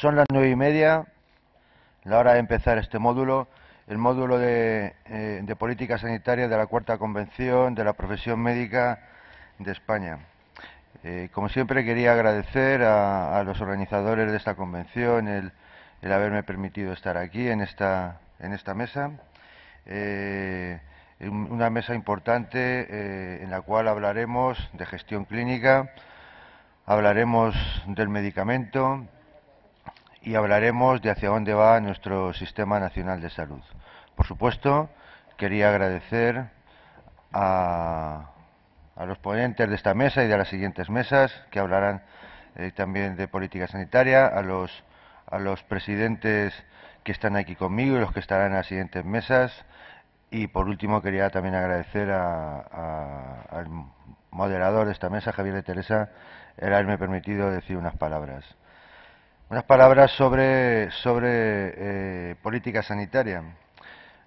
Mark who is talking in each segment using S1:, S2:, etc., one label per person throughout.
S1: Son las 9:30, la hora de empezar este módulo, el módulo de política sanitaria de la Cuarta Convención de la Profesión Médica de España. Como siempre, quería agradecer a los organizadores de esta convención el haberme permitido estar aquí en esta mesa. Una mesa importante en la cual hablaremos de gestión clínica, hablaremos del medicamento y hablaremos de hacia dónde va nuestro Sistema Nacional de Salud. Por supuesto, quería agradecer a los ponentes de esta mesa y de las siguientes mesas, que hablarán también de política sanitaria, a los presidentes que están aquí conmigo y los que estarán en las siguientes mesas. Y por último, quería también agradecer al moderador de esta mesa, Javier de Teresa, el haberme permitido decir unas palabras. Unas palabras sobre política sanitaria.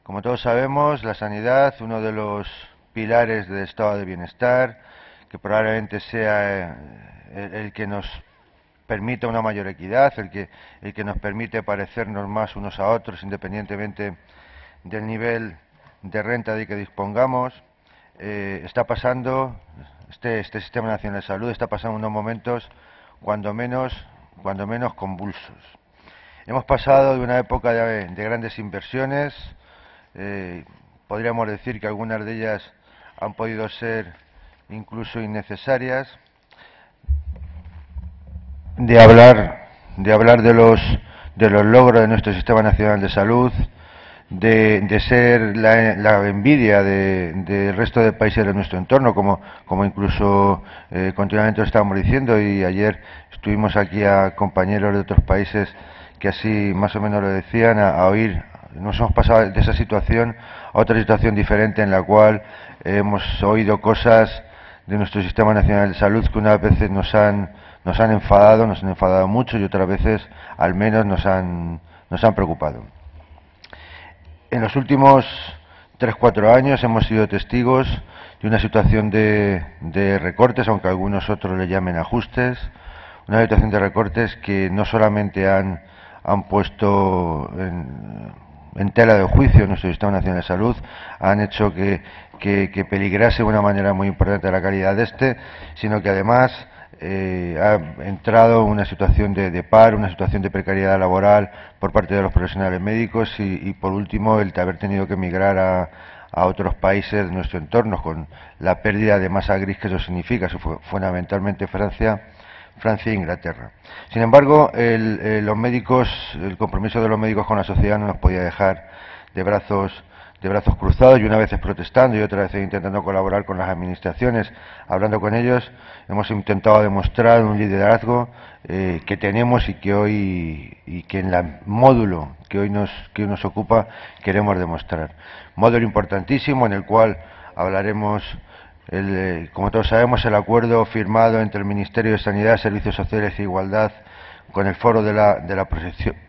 S1: Como todos sabemos, la sanidad, uno de los pilares del estado de bienestar, que probablemente sea el que nos permita una mayor equidad, el que nos permite parecernos más unos a otros, independientemente del nivel de renta de que dispongamos. Está pasando, este Sistema Nacional de Salud está pasando unos momentos cuando menos convulsos. Hemos pasado de una época de grandes inversiones, podríamos decir que algunas de ellas han podido ser incluso innecesarias, de hablar de los logros de nuestro Sistema Nacional de Salud, de ser la envidia del resto de países de nuestro entorno, como incluso continuamente lo estábamos diciendo, y ayer estuvimos aquí a compañeros de otros países que así más o menos lo decían, a oír. Nos hemos pasado de esa situación a otra situación diferente en la cual hemos oído cosas de nuestro Sistema Nacional de Salud que unas veces nos han enfadado mucho, y otras veces al menos nos han preocupado. En los últimos 3-4 años hemos sido testigos de una situación de recortes, aunque algunos otros le llamen ajustes, una situación de recortes que no solamente han puesto en tela de juicio nuestro Sistema Nacional de Salud, han hecho que peligrase de una manera muy importante la calidad de sino que además ha entrado una situación de paro, una situación de precariedad laboral por parte de los profesionales médicos y por último, el de haber tenido que emigrar a otros países de nuestro entorno, con la pérdida de masa gris que eso significa, fundamentalmente Francia e Inglaterra. Sin embargo, el compromiso de los médicos con la sociedad no nos podía dejar de brazos cruzados, y una vez protestando y otra vez intentando colaborar con las administraciones, hablando con ellos, hemos intentado demostrar un liderazgo que tenemos y que en el módulo que hoy nos ocupa queremos demostrar. Módulo importantísimo en el cual hablaremos, como todos sabemos, el acuerdo firmado entre el Ministerio de Sanidad, Servicios Sociales e Igualdad con el Foro de la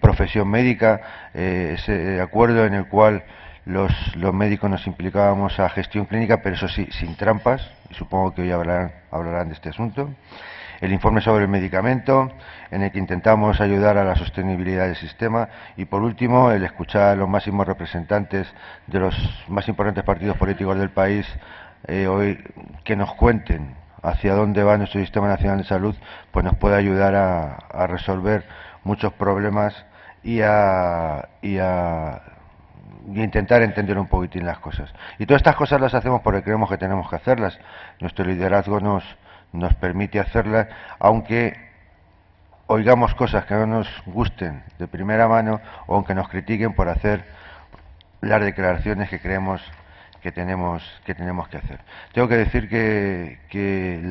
S1: Profesión Médica, ese acuerdo en el cual los médicos nos implicábamos a gestión clínica, pero eso sí, sin trampas, y supongo que hoy hablarán de este asunto. El informe sobre el medicamento, en el que intentamos ayudar a la sostenibilidad del sistema, y por último, el escuchar a los máximos representantes de los más importantes partidos políticos del país, hoy, que nos cuenten hacia dónde va nuestro Sistema Nacional de Salud, pues nos puede ayudar a resolver muchos problemas y intentar entender un poquitín las cosas. Y todas estas cosas las hacemos porque creemos que tenemos que hacerlas. Nuestro liderazgo nos permite hacerlas, aunque oigamos cosas que no nos gusten de primera mano, o aunque nos critiquen por hacer las declaraciones que creemos que tenemos que hacer. Tengo que decir que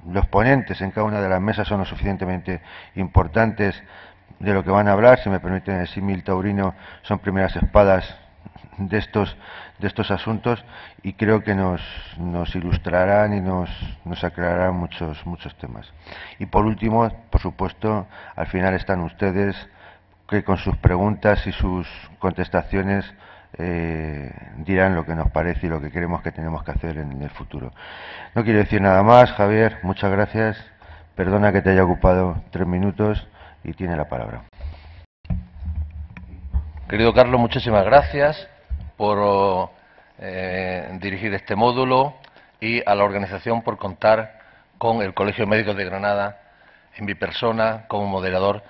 S1: los ponentes en cada una de las mesas son lo suficientemente importantes de lo que van a hablar. Si me permiten el símil taurino, son primeras espadas de estos asuntos, y creo que nos ilustrarán y nos aclararán muchos temas. Y por último, por supuesto, al final están ustedes, que con sus preguntas y sus contestaciones dirán lo que nos parece y lo que creemos que tenemos que hacer en el futuro. No quiero decir nada más. Javier, muchas gracias. Perdona que te haya ocupado 3 minutos. y tiene la palabra.
S2: Querido Carlos, muchísimas gracias por dirigir este módulo y a la organización por contar con el Colegio de Médicos de Granada en mi persona como moderador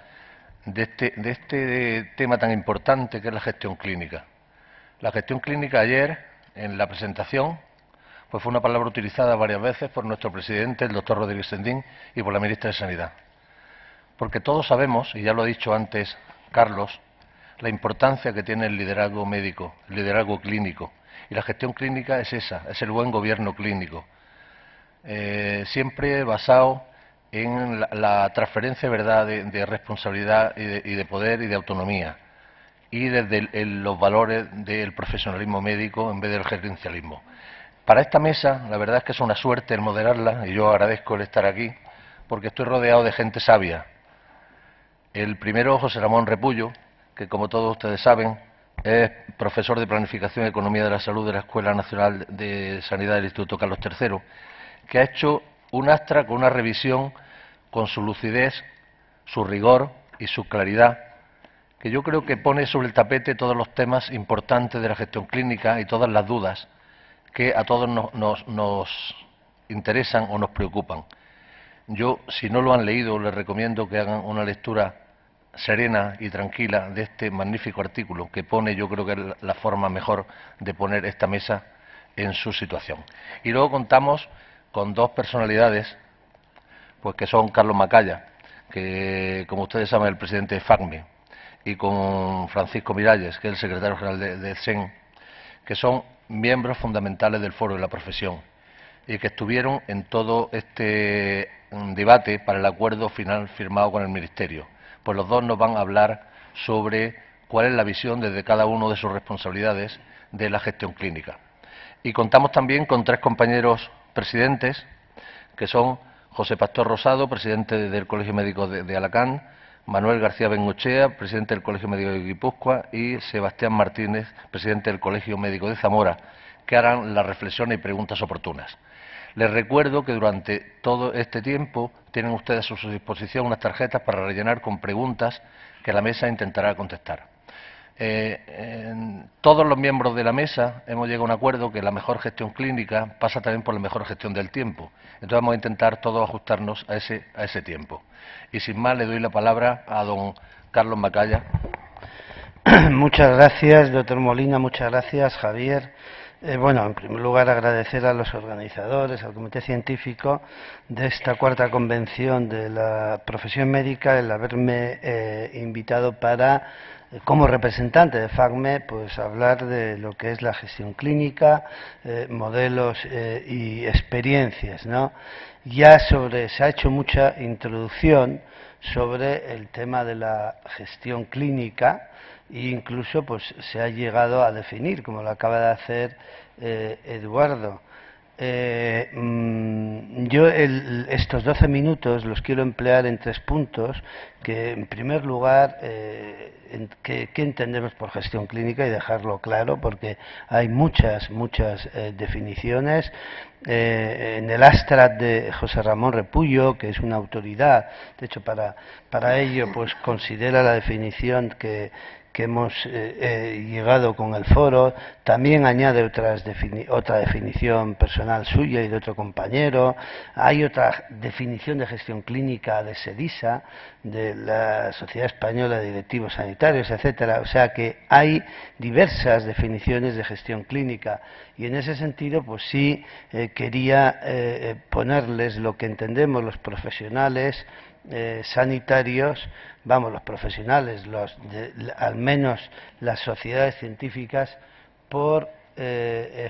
S2: de este tema tan importante que es la gestión clínica. La gestión clínica ayer, en la presentación, pues fue una palabra utilizada varias veces por nuestro presidente, el doctor Rodríguez Sendín, y por la ministra de Sanidad. Porque todos sabemos, y ya lo ha dicho antes Carlos, la importancia que tiene el liderazgo médico, el liderazgo clínico. Y la gestión clínica es esa, es el buen gobierno clínico. Siempre basado en la transferencia ¿verdad? De responsabilidad y de poder y de autonomía. Y desde los valores del profesionalismo médico en vez del gerencialismo. Para esta mesa, la verdad es que es una suerte el moderarla, y yo agradezco el estar aquí, porque estoy rodeado de gente sabia. El primero, José Ramón Repullo, que como todos ustedes saben, es profesor de Planificación y Economía de la Salud de la Escuela Nacional de Sanidad del Instituto Carlos III, que ha hecho un astra con una revisión con su lucidez, su rigor y su claridad, que yo creo que pone sobre el tapete todos los temas importantes de la gestión clínica y todas las dudas que a todos nos interesan o nos preocupan. Yo, si no lo han leído, les recomiendo que hagan una lectura serena y tranquila de este magnífico artículo que pone, yo creo que es la forma mejor de poner esta mesa en su situación. Y luego contamos con dos personalidades, pues que son Carlos Macaya, que como ustedes saben es el presidente de FACME, y con Francisco Miralles, que es el secretario general de CEN, que son miembros fundamentales del Foro de la Profesión y que estuvieron en todo este debate para el acuerdo final firmado con el Ministerio. Pues los dos nos van a hablar sobre cuál es la visión desde cada uno de sus responsabilidades de la gestión clínica. Y contamos también con tres compañeros presidentes, que son José Pastor Rosado, presidente del Colegio Médico de Alacant, Manuel García Bengochea, presidente del Colegio Médico de Guipúzcoa, y Sebastián Martínez, presidente del Colegio Médico de Zamora, que harán las reflexiones y preguntas oportunas. Les recuerdo que durante todo este tiempo tienen ustedes a su disposición unas tarjetas para rellenar con preguntas que la mesa intentará contestar. Todos los miembros de la mesa hemos llegado a un acuerdo que la mejor gestión clínica pasa también por la mejor gestión del tiempo. Entonces vamos a intentar todos ajustarnos a ese tiempo. Y sin más le doy la palabra a don Carlos Macaya.
S3: Muchas gracias, doctor Molina, muchas gracias, Javier. Bueno, en primer lugar agradecer a los organizadores, al Comité Científico de esta cuarta convención de la profesión médica, el haberme invitado para, como representante de FACME, pues hablar de lo que es la gestión clínica, modelos y experiencias, ¿no? Ya se ha hecho mucha introducción sobre el tema de la gestión clínica, e incluso pues se ha llegado a definir, como lo acaba de hacer Eduardo. Yo estos 12 minutos los quiero emplear en 3 puntos, que en primer lugar, ¿qué entendemos por gestión clínica? Y dejarlo claro, porque hay muchas definiciones. En el Astrat de José Ramón Repullo, que es una autoridad, de hecho para ello pues considera la definición que hemos llegado con el foro, también añade otra definición personal suya y de otro compañero. Hay otra definición de gestión clínica de SEDISA, de la Sociedad Española de Directivos Sanitarios, etcétera. O sea que hay diversas definiciones de gestión clínica, y en ese sentido pues sí quería ponerles lo que entendemos los profesionales sanitarios, los profesionales, al menos las sociedades científicas, por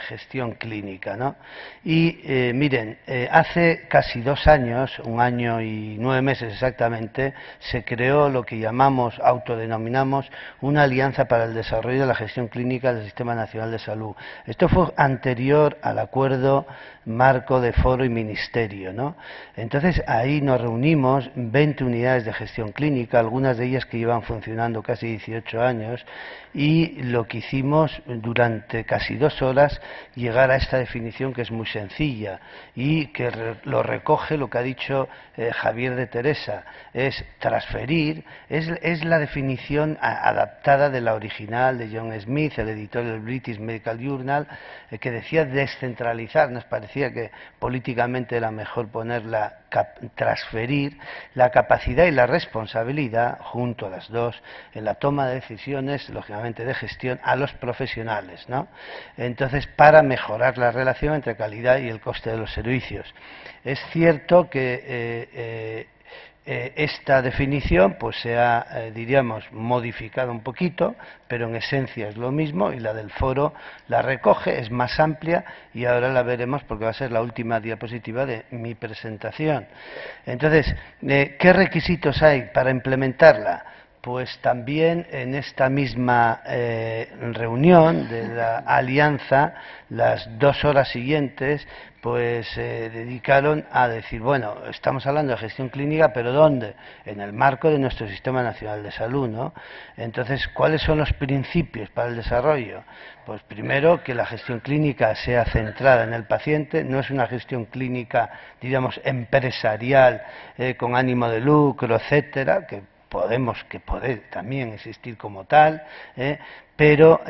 S3: gestión clínica, ¿no? Y miren, hace casi 2 años, 1 año y 9 meses exactamente, se creó lo que autodenominamos una alianza para el desarrollo de la gestión clínica del Sistema Nacional de Salud. Esto fue anterior al acuerdo marco de foro y ministerio, ¿no? Entonces ahí nos reunimos 20 unidades de gestión clínica, algunas de ellas que llevan funcionando casi 18 años, y lo que hicimos durante casi casi 2 horas llegar a esta definición que es muy sencilla y que lo recoge lo que ha dicho Javier de Teresa, es transferir, es la definición adaptada de la original de John Smith, el editor del British Medical Journal, que decía descentralizar. Nos parecía que políticamente era mejor ponerla transferir la capacidad y la responsabilidad, junto a las dos, en la toma de decisiones, lógicamente de gestión, a los profesionales, ¿no? Entonces, para mejorar la relación entre calidad y el coste de los servicios. Es cierto que esta definición pues se ha, diríamos, modificado un poquito, pero en esencia es lo mismo, y la del foro la recoge, es más amplia, y ahora la veremos porque va a ser la última diapositiva de mi presentación. Entonces, ¿qué requisitos hay para implementarla? Pues también en esta misma reunión de la alianza, las 2 horas siguientes, pues se dedicaron a decir, bueno, estamos hablando de gestión clínica, pero ¿dónde? En el marco de nuestro Sistema Nacional de Salud, ¿no? Entonces, ¿cuáles son los principios para el desarrollo? Pues primero, que la gestión clínica sea centrada en el paciente, no es una gestión clínica, digamos, empresarial, con ánimo de lucro, etcétera, que puede también existir como tal, pero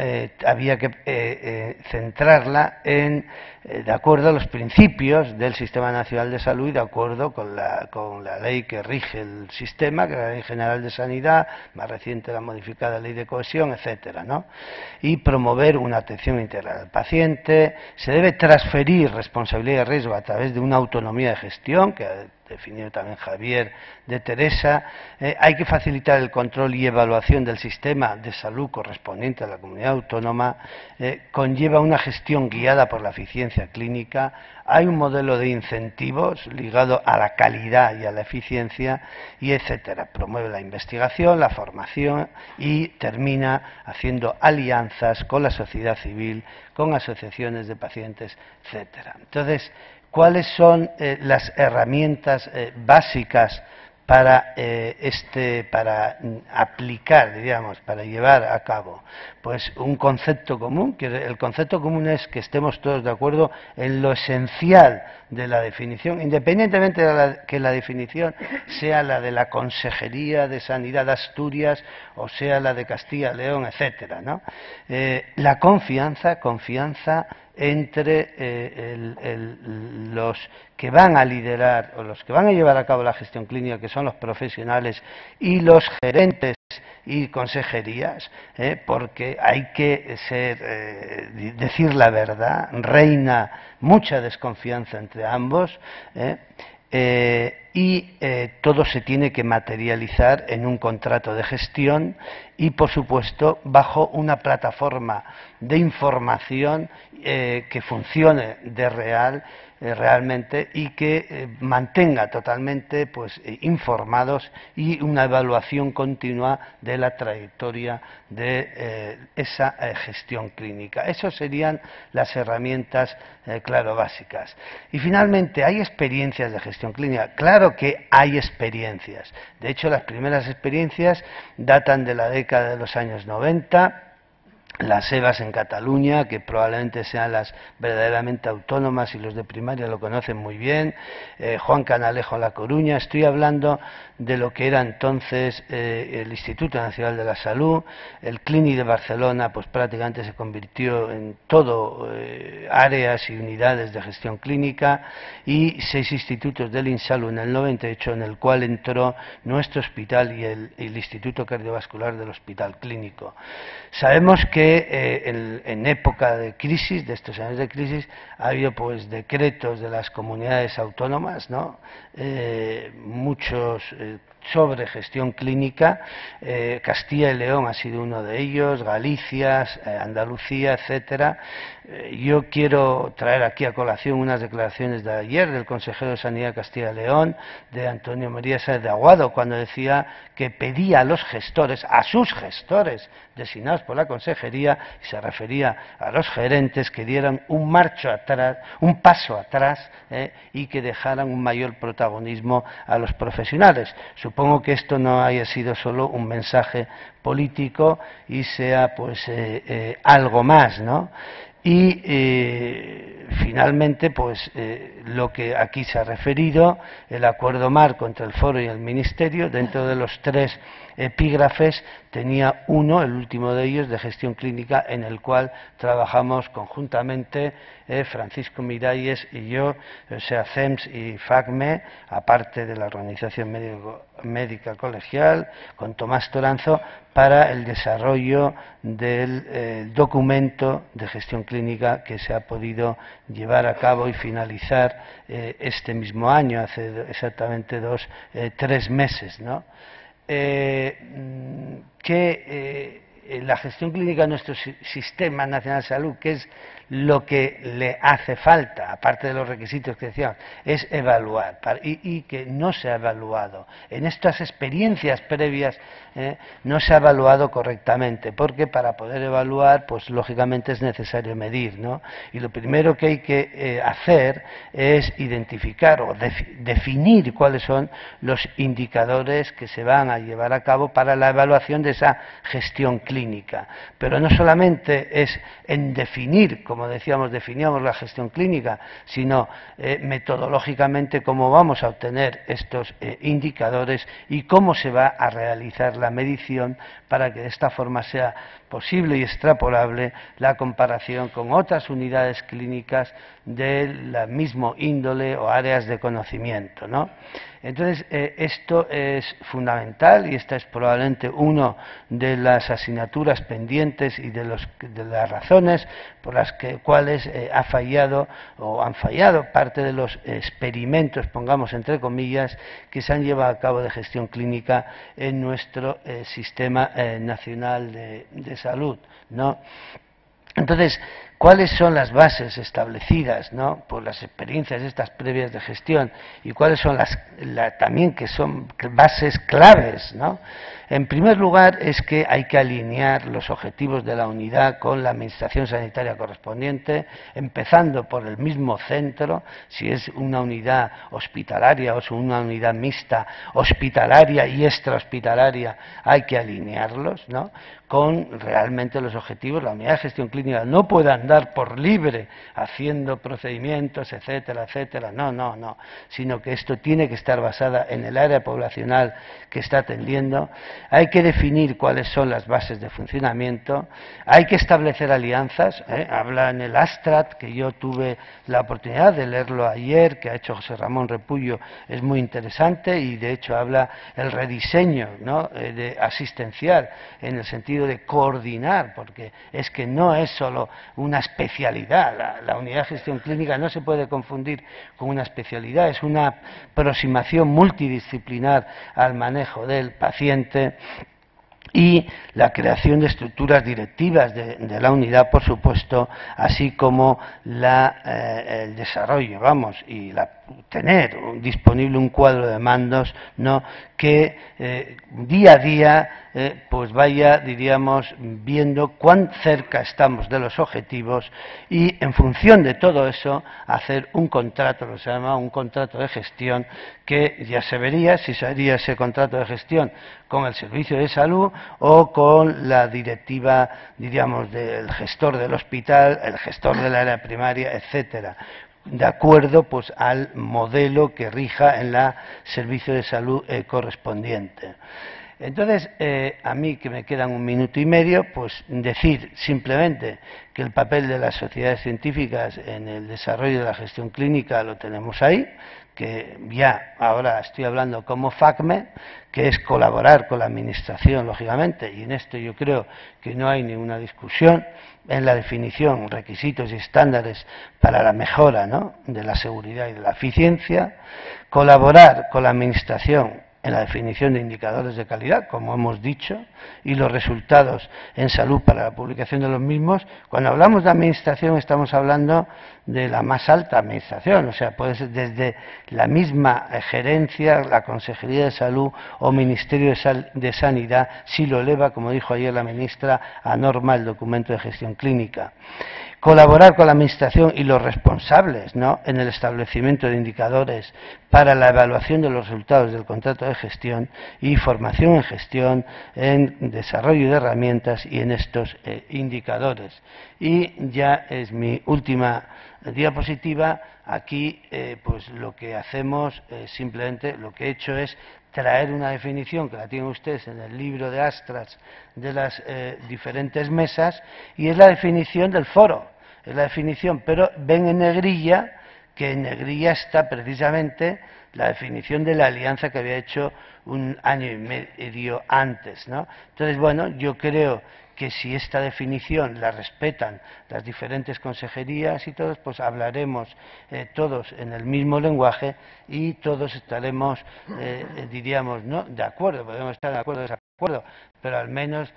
S3: había que centrarla de acuerdo a los principios del Sistema Nacional de Salud y de acuerdo con la ley que rige el sistema, que es la Ley General de Sanidad, más reciente la modificada Ley de Cohesión, etcétera, ¿no? Y promover una atención integral al paciente. Se debe transferir responsabilidad y riesgo a través de una autonomía de gestión, que definido también Javier de Teresa. Hay que facilitar el control y evaluación del sistema de salud correspondiente a la comunidad autónoma, conlleva una gestión guiada por la eficiencia clínica, hay un modelo de incentivos ligado a la calidad y a la eficiencia, y etcétera. Promueve la investigación, la formación y termina haciendo alianzas con la sociedad civil, con asociaciones de pacientes, etcétera. Entonces, ¿cuáles son las herramientas básicas para aplicar, diríamos, para llevar a cabo? Pues un concepto común, que el concepto común es que estemos todos de acuerdo en lo esencial de la definición, independientemente de que la definición sea la de la Consejería de Sanidad de Asturias o sea la de Castilla y León, etcétera, ¿no? La confianza entre los que van a liderar o los que van a llevar a cabo la gestión clínica, que son los profesionales, y los gerentes y consejerías, porque hay que decir la verdad, reina mucha desconfianza entre ambos, y todo se tiene que materializar en un contrato de gestión y, por supuesto, bajo una plataforma de información que funcione realmente y que mantenga totalmente informados, y una evaluación continua de la trayectoria de esa gestión clínica. Esas serían las herramientas, claro, básicas. Y finalmente, ¿hay experiencias de gestión clínica? Claro que hay experiencias. De hecho, las primeras experiencias datan de la década de los años 90, las EVAs en Cataluña, que probablemente sean las verdaderamente autónomas, y los de primaria lo conocen muy bien, Juan Canalejo en La Coruña. Estoy hablando de lo que era entonces el Instituto Nacional de la Salud. El Clínic de Barcelona pues prácticamente se convirtió en todo áreas y unidades de gestión clínica, y 6 institutos del INSALU en el 98, en el cual entró nuestro hospital y el Instituto Cardiovascular del Hospital Clínico. Sabemos que en época de crisis, de estos años de crisis, ha habido pues decretos de las comunidades autónomas, ¿no? Muchos sobre gestión clínica. Castilla y León ha sido uno de ellos, Galicia, Andalucía, etcétera. Yo quiero traer aquí a colación unas declaraciones de ayer del consejero de Sanidad de Castilla y León, de Antonio María Sáez de Aguado, cuando decía que pedía a los gestores, a sus gestores designados por la consejería, y se refería a los gerentes, que dieran un paso atrás, y que dejaran un mayor protagonismo a los profesionales. Supongo que esto no haya sido solo un mensaje político y sea pues algo más, ¿no? y finalmente, pues lo que aquí se ha referido, el acuerdo marco entre el foro y el ministerio, dentro de los 3 epígrafes tenía uno, el último de ellos, de gestión clínica, en el cual trabajamos conjuntamente Francisco Miralles y yo, o sea, CEMS y FACME, aparte de la Organización Médica Colegial, con Tomás Toranzo, para el desarrollo del documento de gestión clínica que se ha podido llevar a cabo y finalizar este mismo año, hace exactamente 3 meses, ¿no? La gestión clínica de nuestro Sistema Nacional de Salud, que es lo que le hace falta, aparte de los requisitos que decíamos, es evaluar, y que no se ha evaluado. En estas experiencias previas no se ha evaluado correctamente, porque para poder evaluar, pues lógicamente es necesario medir, ¿no? Y lo primero que hay que hacer es identificar o definir cuáles son los indicadores que se van a llevar a cabo para la evaluación de esa gestión clínica. Pero no solamente es en definir, como decíamos, definíamos la gestión clínica, sino metodológicamente cómo vamos a obtener estos indicadores y cómo se va a realizar la medición para que de esta forma sea posible y extrapolable la comparación con otras unidades clínicas del mismo índole o áreas de conocimiento, ¿no? Entonces, esto es fundamental y esta es probablemente una de las asignaturas pendientes y de las razones por las cuales ha fallado o han fallado parte de los experimentos, pongamos entre comillas, que se han llevado a cabo de gestión clínica en nuestro Sistema Nacional de Salud, ¿no? Entonces, ¿cuáles son las bases establecidas, ¿no?, por las experiencias estas previas de gestión y cuáles son también que son bases claves, ¿no? En primer lugar, es que hay que alinear los objetivos de la unidad con la administración sanitaria correspondiente, empezando por el mismo centro, si es una unidad hospitalaria o es una unidad mixta, hospitalaria y extrahospitalaria, hay que alinearlos, ¿no?, con realmente los objetivos. La unidad de gestión clínica no puede andar por libre haciendo procedimientos, etcétera, etcétera, no, sino que esto tiene que estar basada en el área poblacional que está atendiendo. Hay que definir cuáles son las bases de funcionamiento, hay que establecer alianzas, habla en el Astrat, que yo tuve la oportunidad de leerlo ayer, que ha hecho José Ramón Repullo, es muy interesante, y de hecho habla el rediseño, ¿no?, de asistencial, en el sentido de coordinar, porque es que no es solo una especialidad, la unidad de gestión clínica no se puede confundir con una especialidad, es una aproximación multidisciplinar al manejo del paciente, y la creación de estructuras directivas de la unidad, por supuesto, así como el desarrollo, y tener disponible un cuadro de mandos, ¿no?, que día a día pues vaya, diríamos, viendo cuán cerca estamos de los objetivos, y en función de todo eso hacer un contrato, lo que se llama un contrato de gestión, que ya se vería si se haría ese contrato de gestión con el servicio de salud o con la directiva, diríamos, del gestor del hospital, el gestor del área primaria, etcétera, de acuerdo pues al modelo que rija en el servicio de salud correspondiente. Entonces, a mí, que me quedan 1 minuto y medio, pues decir simplemente que el papel de las sociedades científicas en el desarrollo de la gestión clínica lo tenemos ahí, que ya ahora estoy hablando como FACME, que es colaborar con la administración, lógicamente, y en esto yo creo que no hay ninguna discusión, en la definición, requisitos y estándares para la mejora, ¿no?, de la seguridad y de la eficiencia, colaborar con la administración en la definición de indicadores de calidad, como hemos dicho, y los resultados en salud para la publicación de los mismos. Cuando hablamos de administración estamos hablando de la más alta administración, o sea, puede ser desde la misma gerencia, la Consejería de Salud o Ministerio de Sanidad, si lo eleva, como dijo ayer la ministra, a norma el documento de gestión clínica. Colaborar con la Administración y los responsables, ¿no?, en el establecimiento de indicadores para la evaluación de los resultados del contrato de gestión y formación en gestión, en desarrollo de herramientas y en estos indicadores. Y ya es mi última diapositiva. Aquí pues lo que hacemos, simplemente lo que he hecho es traer una definición que la tienen ustedes en el libro de Astras de las diferentes mesas, y es la definición del foro, es la definición, pero ven en negrilla, que en negrilla está precisamente la definición de la alianza que había hecho un año y medio antes, ¿no? Entonces, bueno, yo creo que si esta definición la respetan las diferentes consejerías y todos, pues hablaremos todos en el mismo lenguaje y todos estaremos, diríamos, no de acuerdo, podemos estar de acuerdo o desacuerdo, pero al menos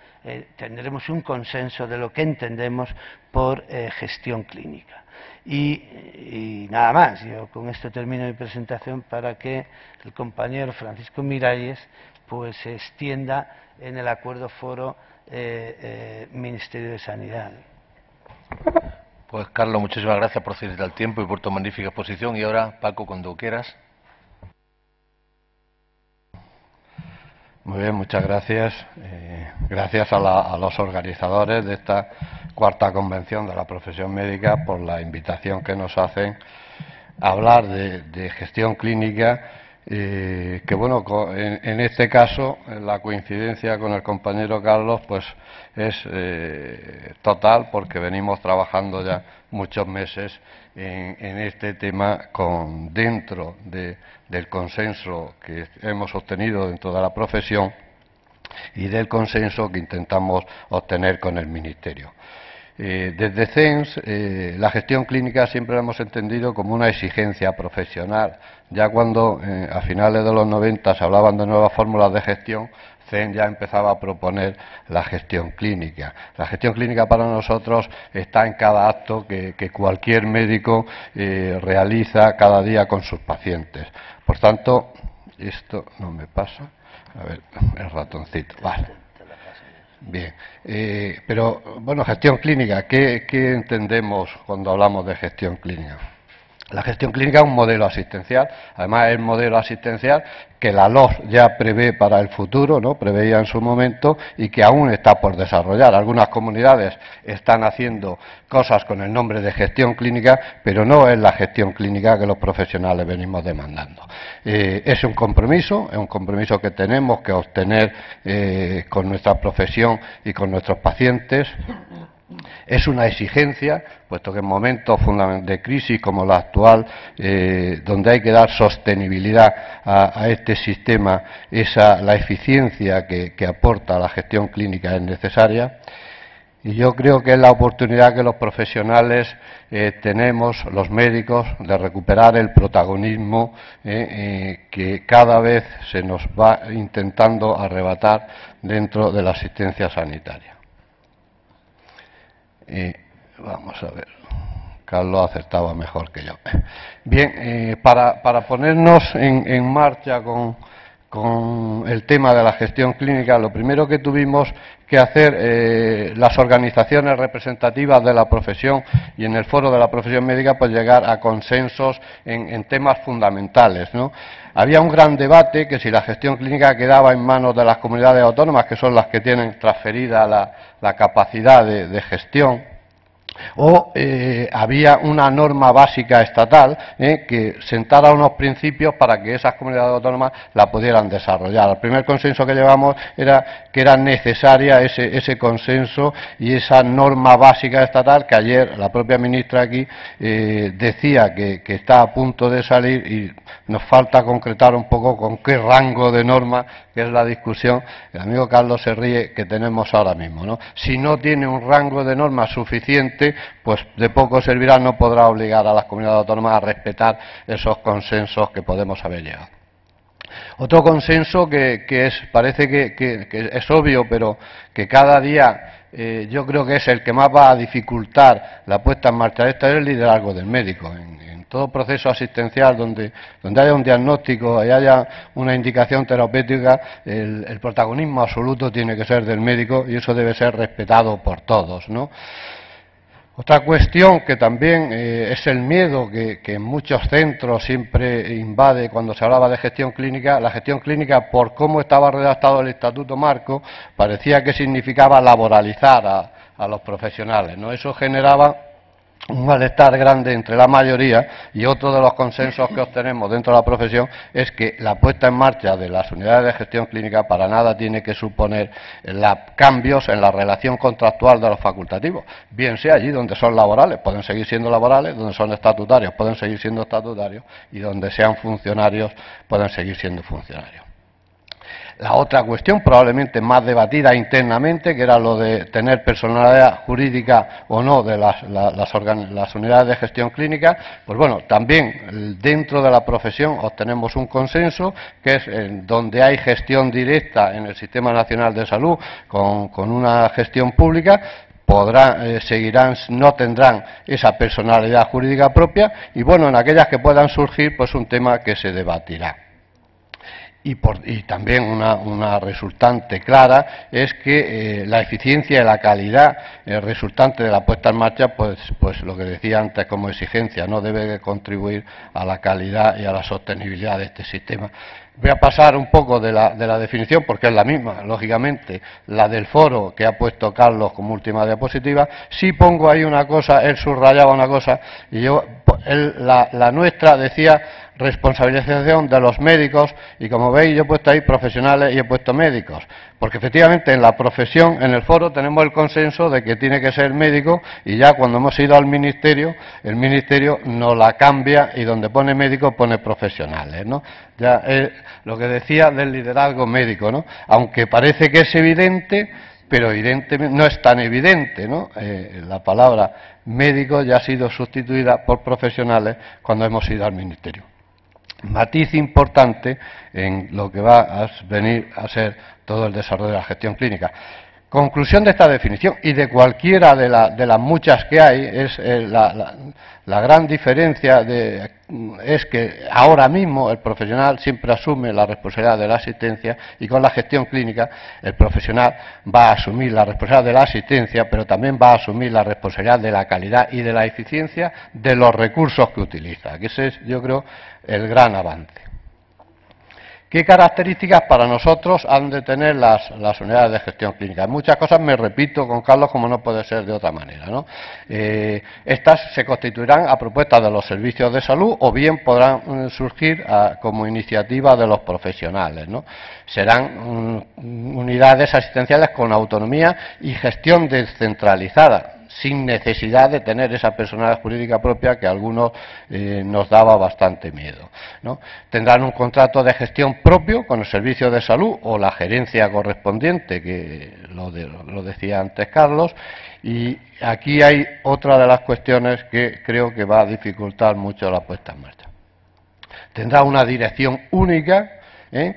S3: tendremos un consenso de lo que entendemos por gestión clínica. Y nada más, yo con esto termino mi presentación para que el compañero Francisco Miralles pues se extienda en el acuerdo foro Ministerio de Sanidad.
S2: Pues Carlos, muchísimas gracias por ceder el tiempo y por tu magnífica exposición. Y ahora, Paco, cuando quieras.
S4: Muy bien, muchas gracias. Gracias a los organizadores de esta cuarta convención de la profesión médica por la invitación que nos hacen a hablar de gestión clínica, que bueno, en este caso la coincidencia con el compañero Carlos pues es total, porque venimos trabajando ya muchos meses en este tema dentro del consenso que hemos obtenido dentro de la profesión y del consenso que intentamos obtener con el Ministerio. Desde CENS, la gestión clínica siempre la hemos entendido como una exigencia profesional. Ya cuando a finales de los 90 se hablaban de nuevas fórmulas de gestión, CENS ya empezaba a proponer la gestión clínica. La gestión clínica para nosotros está en cada acto que cualquier médico realiza cada día con sus pacientes. Por tanto, esto no me pasa. A ver, el ratoncito. Vale. Bien, pero bueno, gestión clínica, ¿qué entendemos cuando hablamos de gestión clínica? La gestión clínica es un modelo asistencial, además es un modelo asistencial que la LOS ya prevé para el futuro, ¿no? Preveía en su momento, y que aún está por desarrollar. Algunas comunidades están haciendo cosas con el nombre de gestión clínica, pero no es la gestión clínica que los profesionales venimos demandando. Es un compromiso que tenemos que obtener con nuestra profesión y con nuestros pacientes. Es una exigencia, puesto que en momentos de crisis como la actual, donde hay que dar sostenibilidad a este sistema, la eficiencia que aporta la gestión clínica es necesaria. Y yo creo que es la oportunidad que los profesionales tenemos, los médicos, de recuperar el protagonismo que cada vez se nos va intentando arrebatar dentro de la asistencia sanitaria. Vamos a ver, Carlos acertaba mejor que yo. Bien, para ponernos en marcha con el tema de la gestión clínica, lo primero que tuvimos que hacer las organizaciones representativas de la profesión y en el foro de la profesión médica, pues llegar a consensos en temas fundamentales, ¿no? Había un gran debate que si la gestión clínica quedaba en manos de las comunidades autónomas, que son las que tienen transferida la capacidad de gestión, o había una norma básica estatal que sentara unos principios para que esas comunidades autónomas la pudieran desarrollar. El primer consenso que llevamos era que era necesaria ese consenso y esa norma básica estatal, que ayer la propia ministra aquí decía que está a punto de salir, y nos falta concretar un poco con qué rango de norma, que es la discusión, el amigo Carlos se ríe, que tenemos ahora mismo, ¿no? Si no tiene un rango de norma suficiente, pues de poco servirá, no podrá obligar a las comunidades autónomas a respetar esos consensos que podemos haber llegado. Otro consenso parece que es obvio, pero que cada día yo creo que es el que más va a dificultar la puesta en marcha de esta, es el liderazgo del médico. En todo proceso asistencial donde haya un diagnóstico y haya una indicación terapéutica, el protagonismo absoluto tiene que ser del médico y eso debe ser respetado por todos, ¿no? Otra cuestión que también es el miedo que en muchos centros siempre invade cuando se hablaba de gestión clínica. La gestión clínica, por cómo estaba redactado el Estatuto Marco, parecía que significaba laboralizar a los profesionales, ¿no? Eso generaba un malestar grande entre la mayoría, y otro de los consensos que obtenemos dentro de la profesión es que la puesta en marcha de las unidades de gestión clínica para nada tiene que suponer cambios en la relación contractual de los facultativos, bien sea allí donde son laborales, pueden seguir siendo laborales, donde son estatutarios, pueden seguir siendo estatutarios, y donde sean funcionarios, pueden seguir siendo funcionarios. La otra cuestión, probablemente más debatida internamente, que era lo de tener personalidad jurídica o no de las unidades de gestión clínica, pues bueno, también dentro de la profesión obtenemos un consenso, que es donde hay gestión directa en el Sistema Nacional de Salud con una gestión pública, seguirán, no tendrán esa personalidad jurídica propia, y bueno, en aquellas que puedan surgir, pues un tema que se debatirá. Y también una resultante clara es que la eficiencia y la calidad resultante de la puesta en marcha, pues lo que decía antes como exigencia, no debe contribuir a la calidad y a la sostenibilidad de este sistema. Voy a pasar un poco de la definición, porque es la misma, lógicamente, la del foro que ha puesto Carlos como última diapositiva. Sí pongo ahí una cosa, él subrayaba una cosa, y la nuestra decía responsabilización de los médicos, y como veis yo he puesto ahí profesionales y he puesto médicos, porque efectivamente en la profesión, en el foro, tenemos el consenso de que tiene que ser médico, y ya cuando hemos ido al ministerio, el ministerio nos la cambia y donde pone médico pone profesionales, ¿no? Ya lo que decía del liderazgo médico, ¿no? Aunque parece que es evidente, pero evidentemente no es tan evidente, ¿no? La palabra médico ya ha sido sustituida por profesionales cuando hemos ido al ministerio. Matiz importante en lo que va a venir a ser todo el desarrollo de la gestión clínica. Conclusión de esta definición y de cualquiera de las muchas que hay es la gran diferencia es que ahora mismo el profesional siempre asume la responsabilidad de la asistencia, y con la gestión clínica el profesional va a asumir la responsabilidad de la asistencia, pero también va a asumir la responsabilidad de la calidad y de la eficiencia de los recursos que utiliza, que ese es, yo creo, el gran avance. ¿Qué características para nosotros han de tener las unidades de gestión clínica? En muchas cosas me repito con Carlos, como no puede ser de otra manera, ¿no? Estas se constituirán a propuesta de los servicios de salud, o bien podrán surgir como iniciativa de los profesionales, ¿no? Serán unidades asistenciales con autonomía y gestión descentralizada, sin necesidad de tener esa personalidad jurídica propia que a algunos nos daba bastante miedo, ¿no? Tendrán un contrato de gestión propio con el servicio de salud o la gerencia correspondiente, que lo decía antes Carlos, y aquí hay otra de las cuestiones que creo que va a dificultar mucho la puesta en marcha. Tendrá una dirección única,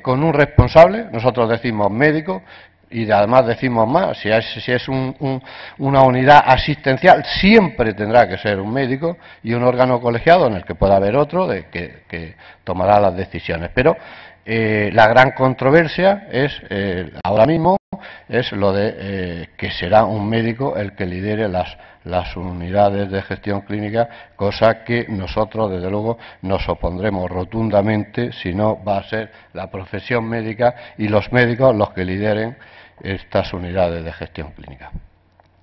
S4: con un responsable, nosotros decimos médico, y además decimos más, si es una unidad asistencial, siempre tendrá que ser un médico y un órgano colegiado en el que pueda haber otro que tomará las decisiones. Pero la gran controversia es, ahora mismo, es lo de que será un médico el que lidere las unidades de gestión clínica, cosa que nosotros, desde luego, nos opondremos rotundamente, si no va a ser la profesión médica y los médicos los que lideren estas unidades de gestión clínica.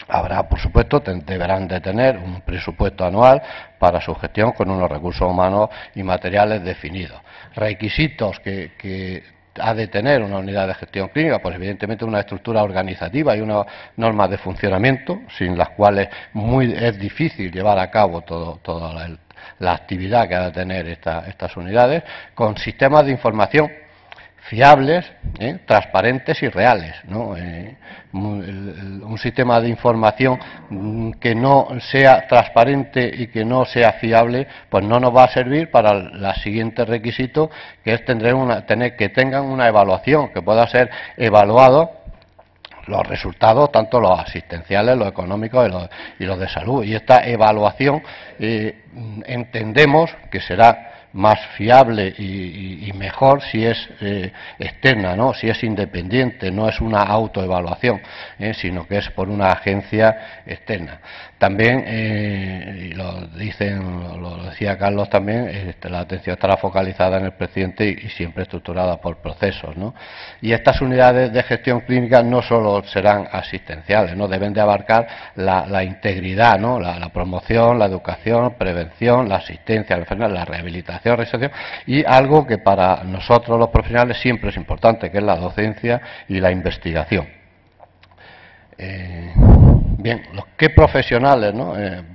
S4: Habrá, por supuesto, deberán de tener un presupuesto anual para su gestión con unos recursos humanos y materiales definidos. Requisitos que ha de tener una unidad de gestión clínica, pues evidentemente una estructura organizativa y unas normas de funcionamiento, sin las cuales es difícil llevar a cabo toda la actividad que ha de tener estas unidades, con sistemas de información fiables, transparentes y reales, ¿no? Un sistema de información que no sea transparente y que no sea fiable, pues no nos va a servir para el siguiente requisito, que es tener que tengan una evaluación, que pueda ser evaluado los resultados, tanto los asistenciales, los económicos y los de salud. Y esta evaluación entendemos que será más fiable y mejor si es externa, ¿no? Si es independiente, no es una autoevaluación, sino que es por una agencia externa. También, y lo decía Carlos también, la atención estará focalizada en el paciente y siempre estructurada por procesos, ¿no? Y estas unidades de gestión clínica no solo serán asistenciales, ¿no? Deben de abarcar la integridad, ¿no? La promoción, la educación, prevención, la asistencia, la rehabilitación, y algo que para nosotros los profesionales siempre es importante, que es la docencia y la investigación. Bien, ¿qué profesionales, ¿no?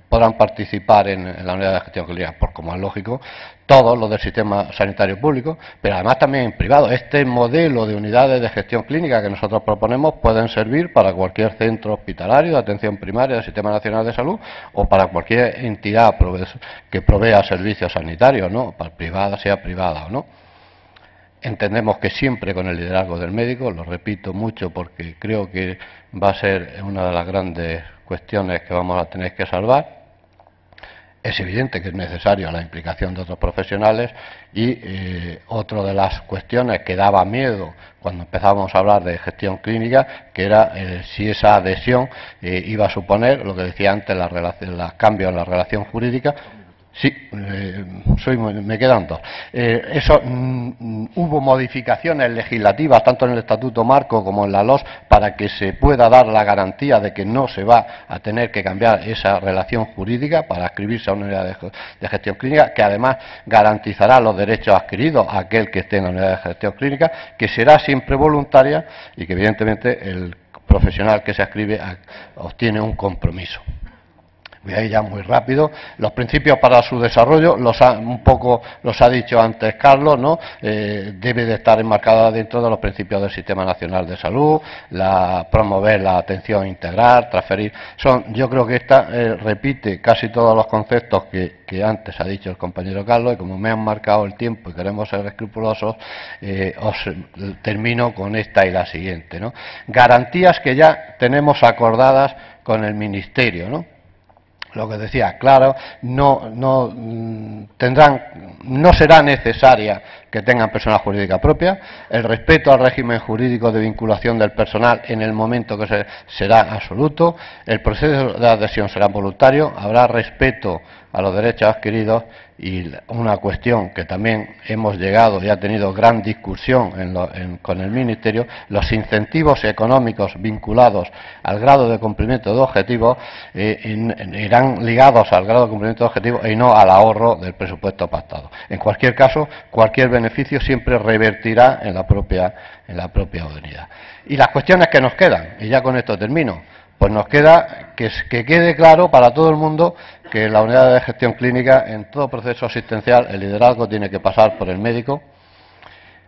S4: Podrán participar en la unidad de gestión clínica? Pues como es lógico, todos los del sistema sanitario público, pero además también en privado. Este modelo de unidades de gestión clínica que nosotros proponemos pueden servir para cualquier centro hospitalario de atención primaria del Sistema Nacional de Salud o para cualquier entidad que provea servicios sanitarios, ¿no? Para privada, sea privada o no. Entendemos que siempre con el liderazgo del médico, lo repito mucho porque creo que va a ser una de las grandes cuestiones que vamos a tener que salvar. Es evidente que es necesaria la implicación de otros profesionales y otra de las cuestiones que daba miedo cuando empezábamos a hablar de gestión clínica, que era si esa adhesión iba a suponer, lo que decía antes, los cambios en la relación jurídica. Sí, me quedan dos. Hubo modificaciones legislativas, tanto en el Estatuto Marco como en la LOS, para que se pueda dar la garantía de que no se va a tener que cambiar esa relación jurídica para inscribirse a una unidad de gestión clínica, que además garantizará los derechos adquiridos a aquel que esté en la unidad de gestión clínica, que será siempre voluntaria y que evidentemente el profesional que se adscribe obtiene un compromiso. Voy a ir ya muy rápido. Los principios para su desarrollo los ha dicho antes Carlos, ¿no? Debe de estar enmarcada dentro de los principios del Sistema Nacional de Salud, promover la atención integral, transferir. Yo creo que esta repite casi todos los conceptos que antes ha dicho el compañero Carlos, y como me han marcado el tiempo y queremos ser escrupulosos, os termino con esta y la siguiente, ¿no? Garantías que ya tenemos acordadas con el Ministerio, ¿no? Lo que decía, claro, no será necesaria que tengan personal jurídica propia, el respeto al régimen jurídico de vinculación del personal en el momento que será absoluto, el proceso de adhesión será voluntario, habrá respeto a los derechos adquiridos y una cuestión que también hemos llegado y ha tenido gran discusión con el Ministerio, los incentivos económicos vinculados al grado de cumplimiento de objetivos irán ligados al grado de cumplimiento de objetivos y no al ahorro del presupuesto pactado. En cualquier caso, cualquier beneficio siempre revertirá en la propia unidad. Y las cuestiones que nos quedan, y ya con esto termino, pues nos queda que quede claro para todo el mundo que en la unidad de gestión clínica, en todo proceso asistencial, el liderazgo tiene que pasar por el médico.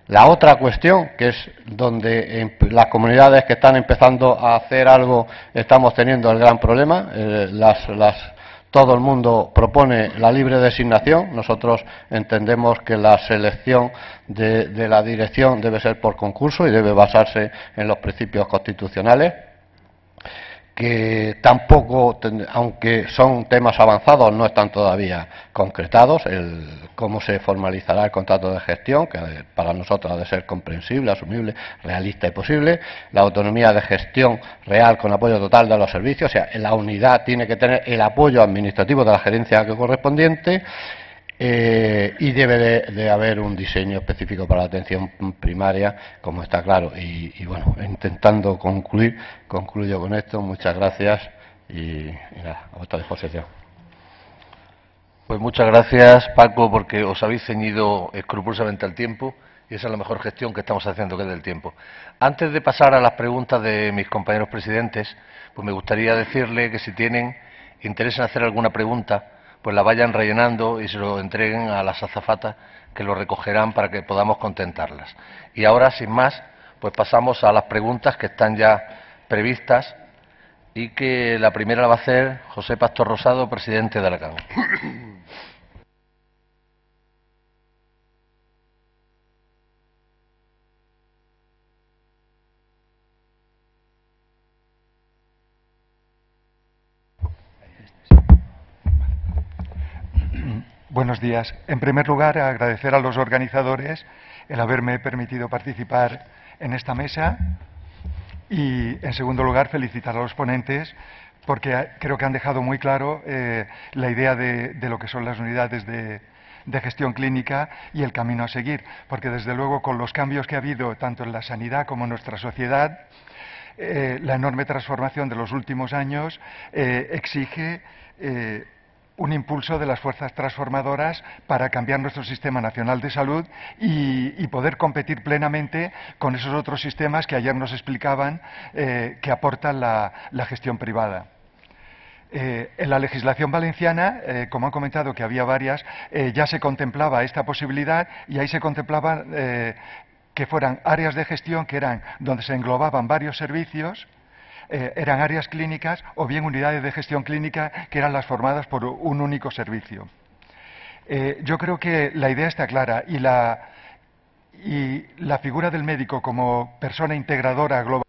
S4: La otra cuestión, que es donde en las comunidades que están empezando a hacer algo estamos teniendo el gran problema, todo el mundo propone la libre designación. Nosotros entendemos que la selección de la dirección debe ser por concurso y debe basarse en los principios constitucionales, que tampoco, aunque son temas avanzados, no están todavía concretados. Cómo se formalizará el contrato de gestión, que para nosotros ha de ser comprensible, asumible, realista y posible. La autonomía de gestión real con apoyo total de los servicios, o sea, la unidad tiene que tener el apoyo administrativo de la gerencia correspondiente. Y debe de haber un diseño específico para la atención primaria, como está claro. Y bueno, intentando concluyo con esto. Muchas gracias y nada, a vuestra disposición.
S2: Pues muchas gracias, Paco, porque os habéis ceñido escrupulosamente al tiempo y esa es la mejor gestión que estamos haciendo, que es del tiempo. Antes de pasar a las preguntas de mis compañeros presidentes, pues me gustaría decirle que si tienen interés en hacer alguna pregunta, pues la vayan rellenando y se lo entreguen a las azafatas, que lo recogerán para que podamos contentarlas. Y ahora, sin más, pues pasamos a las preguntas que están ya previstas y que la primera la va a hacer José Pastor Rosado, presidente de Alacant.
S5: Buenos días. En primer lugar, agradecer a los organizadores el haberme permitido participar en esta mesa y, en segundo lugar, felicitar a los ponentes porque creo que han dejado muy claro la idea de lo que son las unidades de gestión clínica y el camino a seguir, porque desde luego con los cambios que ha habido tanto en la sanidad como en nuestra sociedad, la enorme transformación de los últimos años exige un impulso de las fuerzas transformadoras para cambiar nuestro sistema nacional de salud y poder competir plenamente con esos otros sistemas que ayer nos explicaban que aportan la gestión privada. En la legislación valenciana, como han comentado que había varias, ya se contemplaba esta posibilidad y ahí se contemplaba que fueran áreas de gestión que eran donde se englobaban varios servicios, eran áreas clínicas o bien unidades de gestión clínica que eran las formadas por un único servicio. Yo creo que la idea está clara y la figura del médico como persona integradora global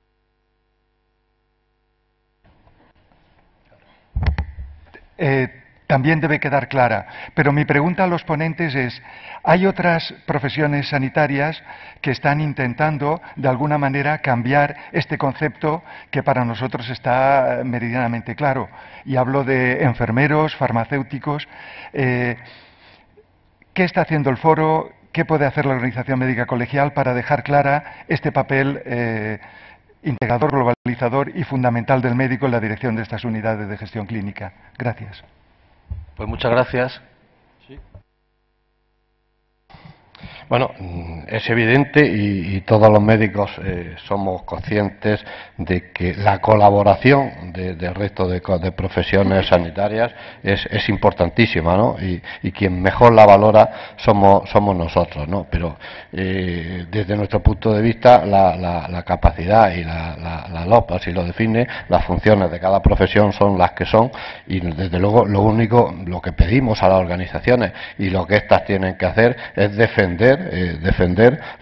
S5: también debe quedar clara. Pero mi pregunta a los ponentes es, ¿hay otras profesiones sanitarias que están intentando, de alguna manera, cambiar este concepto que para nosotros está meridianamente claro? Y hablo de enfermeros, farmacéuticos. ¿Qué está haciendo el foro? ¿Qué puede hacer la organización médica colegial para dejar clara este papel integrador, globalizador y fundamental del médico en la dirección de estas unidades de gestión clínica? Gracias.
S2: Pues muchas gracias.
S4: ¿Sí? Bueno, es evidente y todos los médicos somos conscientes de que la colaboración del resto de profesiones sanitarias es importantísima, ¿no? Y quien mejor la valora somos nosotros, ¿no? Pero desde nuestro punto de vista la capacidad y la LOP, así lo define, las funciones de cada profesión son las que son y desde luego lo que pedimos a las organizaciones y lo que éstas tienen que hacer es defender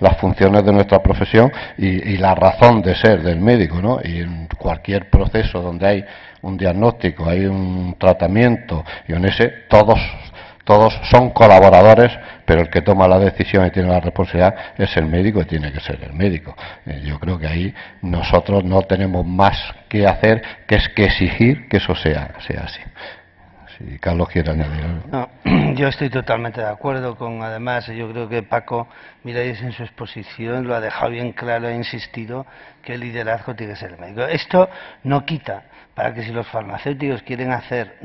S4: las funciones de nuestra profesión y la razón de ser del médico, ¿no? Y en cualquier proceso donde hay un diagnóstico, hay un tratamiento y en ese todos son colaboradores, pero el que toma la decisión y tiene la responsabilidad es el médico y tiene que ser el médico. Yo creo que ahí nosotros no tenemos más que hacer que exigir que eso sea así. Si Carlos quiere añadir algo.
S3: No, yo estoy totalmente de acuerdo con, además, yo creo que Paco Miralles en su exposición lo ha dejado bien claro, ha insistido que el liderazgo tiene que ser el médico. Esto no quita para que si los farmacéuticos quieren hacer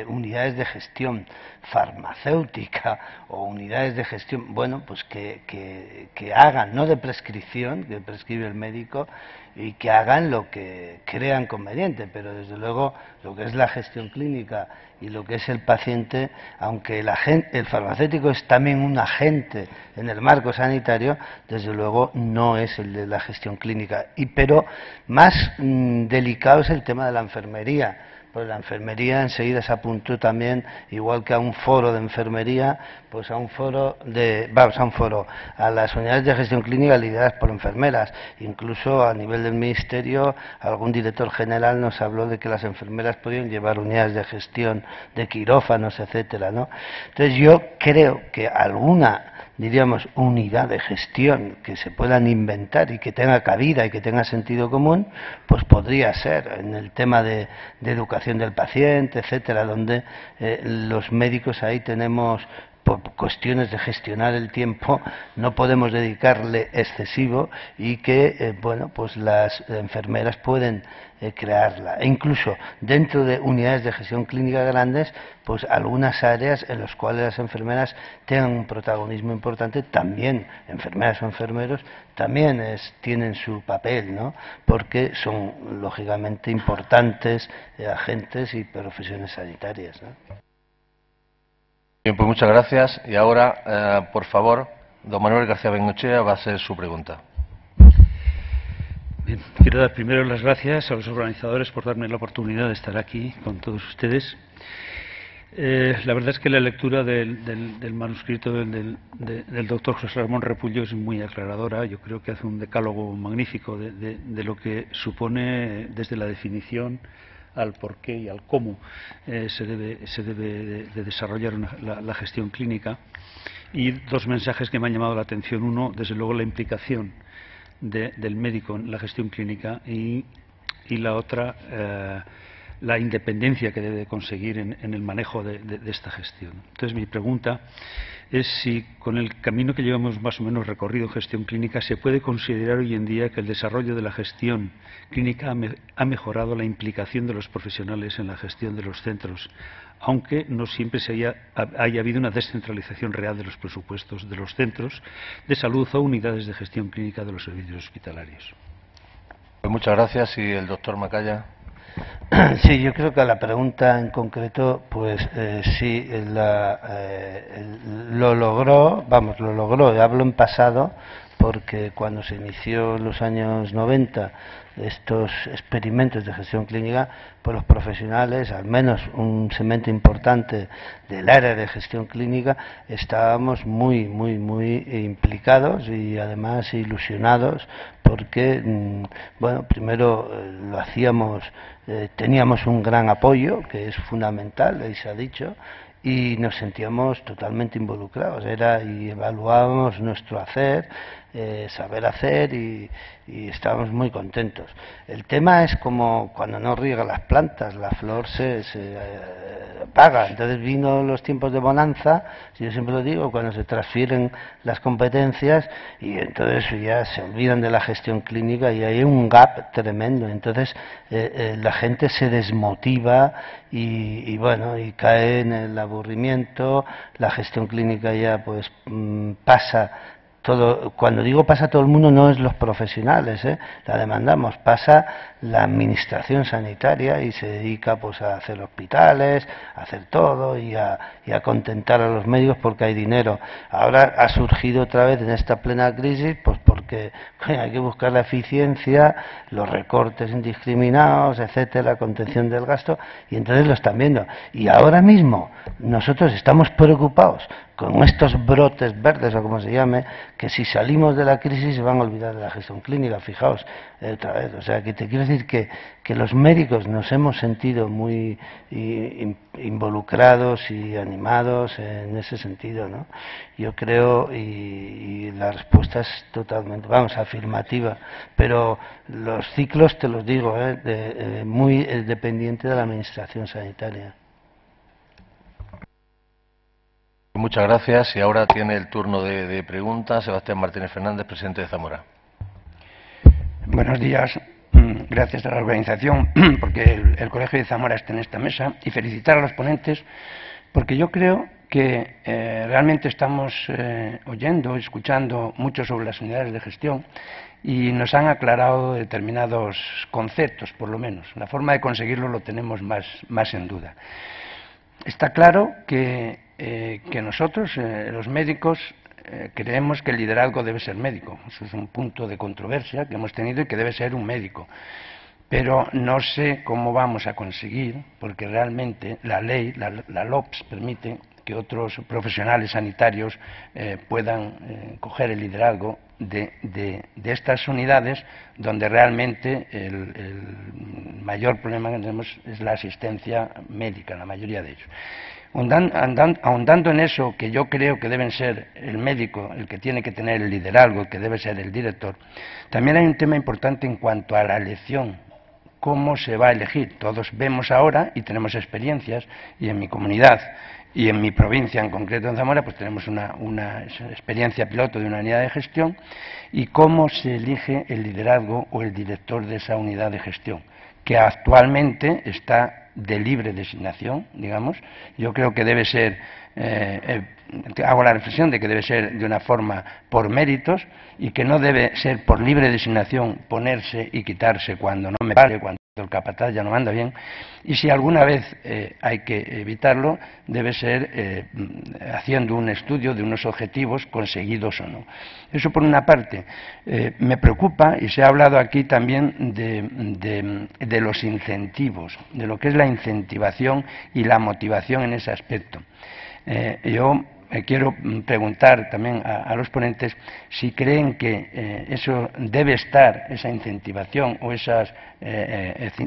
S3: unidades de gestión farmacéutica o unidades de gestión, bueno, pues que hagan, no de prescripción, que prescribe el médico, y que hagan lo que crean conveniente, pero desde luego lo que es la gestión clínica y lo que es el paciente, aunque el farmacéutico es también un agente en el marco sanitario, desde luego no es el de la gestión clínica. Pero más delicado es el tema de la enfermería. Pues la enfermería enseguida se apuntó también, igual que a un foro de enfermería, pues a las unidades de gestión clínica lideradas por enfermeras. Incluso a nivel del ministerio, algún director general nos habló de que las enfermeras podían llevar unidades de gestión de quirófanos, etcétera, ¿no? Entonces yo creo que alguna, diríamos, unidad de gestión que se puedan inventar y que tenga cabida y que tenga sentido común, pues podría ser en el tema de educación del paciente, etcétera, donde los médicos ahí tenemos, por cuestiones de gestionar el tiempo, no podemos dedicarle excesivo y que, bueno, pues las enfermeras pueden crearla. E incluso dentro de unidades de gestión clínica grandes, pues algunas áreas en las cuales las enfermeras tengan un protagonismo importante, también enfermeras o enfermeros, también tienen su papel, ¿no? Porque son lógicamente importantes agentes y profesiones sanitarias, ¿no?
S2: Bien, pues muchas gracias. Y ahora, por favor, don Manuel García Bengoechea va a hacer su pregunta.
S6: Bien, quiero dar primero las gracias a los organizadores por darme la oportunidad de estar aquí con todos ustedes. La verdad es que la lectura del manuscrito del doctor José Ramón Repullo es muy aclaradora. Yo creo que hace un decálogo magnífico de lo que supone desde la definición al por qué y al cómo se debe de desarrollar la gestión clínica. Y dos mensajes que me han llamado la atención. Uno, desde luego, la implicación del médico en la gestión clínica y la otra, la independencia que debe conseguir en el manejo de esta gestión. Entonces, mi pregunta es si con el camino que llevamos más o menos recorrido en gestión clínica se puede considerar hoy en día que el desarrollo de la gestión clínica ha mejorado la implicación de los profesionales en la gestión de los centros, aunque no siempre haya habido una descentralización real de los presupuestos de los centros de salud o unidades de gestión clínica de los servicios hospitalarios.
S2: Pues muchas gracias. Y el doctor Macaya.
S3: Sí, yo creo que a la pregunta en concreto, pues sí, lo logró, hablo en pasado, porque cuando se inició en los años 90 estos experimentos de gestión clínica, pues los profesionales, al menos un segmento importante del área de gestión clínica, estábamos muy implicados y además ilusionados porque, bueno, primero lo hacíamos, teníamos un gran apoyo, que es fundamental, ahí se ha dicho, y nos sentíamos totalmente involucrados, y evaluábamos nuestro hacer, saber hacer y estábamos muy contentos. El tema es como cuando no riega las plantas, la flor se apaga. Entonces vino los tiempos de bonanza, yo siempre lo digo, cuando se transfieren las competencias y entonces ya se olvidan de la gestión clínica y hay un gap tremendo. Entonces la gente se desmotiva y bueno, y cae en el aburrimiento, la gestión clínica ya pues pasa. Cuando digo pasa todo el mundo, no es los profesionales, la demandamos, pasa la administración sanitaria y se dedica pues a hacer hospitales, a hacer todo y a contentar a los médicos porque hay dinero. Ahora ha surgido otra vez en esta plena crisis, pues porque hay que buscar la eficiencia, los recortes indiscriminados, etcétera, la contención del gasto, y entonces lo están viendo. Y ahora mismo nosotros estamos preocupados con estos brotes verdes o como se llame, que si salimos de la crisis se van a olvidar de la gestión clínica, fijaos, otra vez, o sea, que te quiero decir que los médicos nos hemos sentido muy involucrados y animados en ese sentido, ¿no? Yo creo, y la respuesta es totalmente, vamos, afirmativa, pero los ciclos, te los digo, muy dependiente de la administración sanitaria.
S2: Muchas gracias. Y ahora tiene el turno de preguntas Sebastián Martínez Fernández, presidente de Zamora.
S7: Buenos días. Gracias a la organización porque el Colegio de Zamora está en esta mesa y felicitar a los ponentes porque yo creo que realmente estamos oyendo, escuchando mucho sobre las unidades de gestión y nos han aclarado determinados conceptos, por lo menos. La forma de conseguirlo lo tenemos más en duda. Está claro que nosotros, los médicos, creemos que el liderazgo debe ser médico. Eso es un punto de controversia que hemos tenido y que debe ser un médico. Pero no sé cómo vamos a conseguir, porque realmente la ley, la LOPS, permite que otros profesionales sanitarios puedan coger el liderazgo de estas unidades donde realmente el mayor problema que tenemos es la asistencia médica, la mayoría de ellos. Ahondando en eso, que yo creo que deben ser el médico el que tiene que tener el liderazgo, el que debe ser el director, también hay un tema importante en cuanto a la elección, cómo se va a elegir. Todos vemos ahora y tenemos experiencias, y en mi comunidad y en mi provincia, en concreto en Zamora, pues tenemos una experiencia piloto de una unidad de gestión, y cómo se elige el liderazgo o el director de esa unidad de gestión, que actualmente está de libre designación, digamos. Yo creo que debe ser, hago la reflexión de que debe ser de una forma por méritos y que no debe ser por libre designación ponerse y quitarse cuando no me vale, cuando el capataz ya no manda bien, y si alguna vez hay que evitarlo, debe ser haciendo un estudio de unos objetivos conseguidos o no. Eso por una parte. Me preocupa, y se ha hablado aquí también de los incentivos, de lo que es la incentivación y la motivación en ese aspecto. Yo quiero preguntar también a los ponentes si creen que eso debe estar, esa incentivación o esos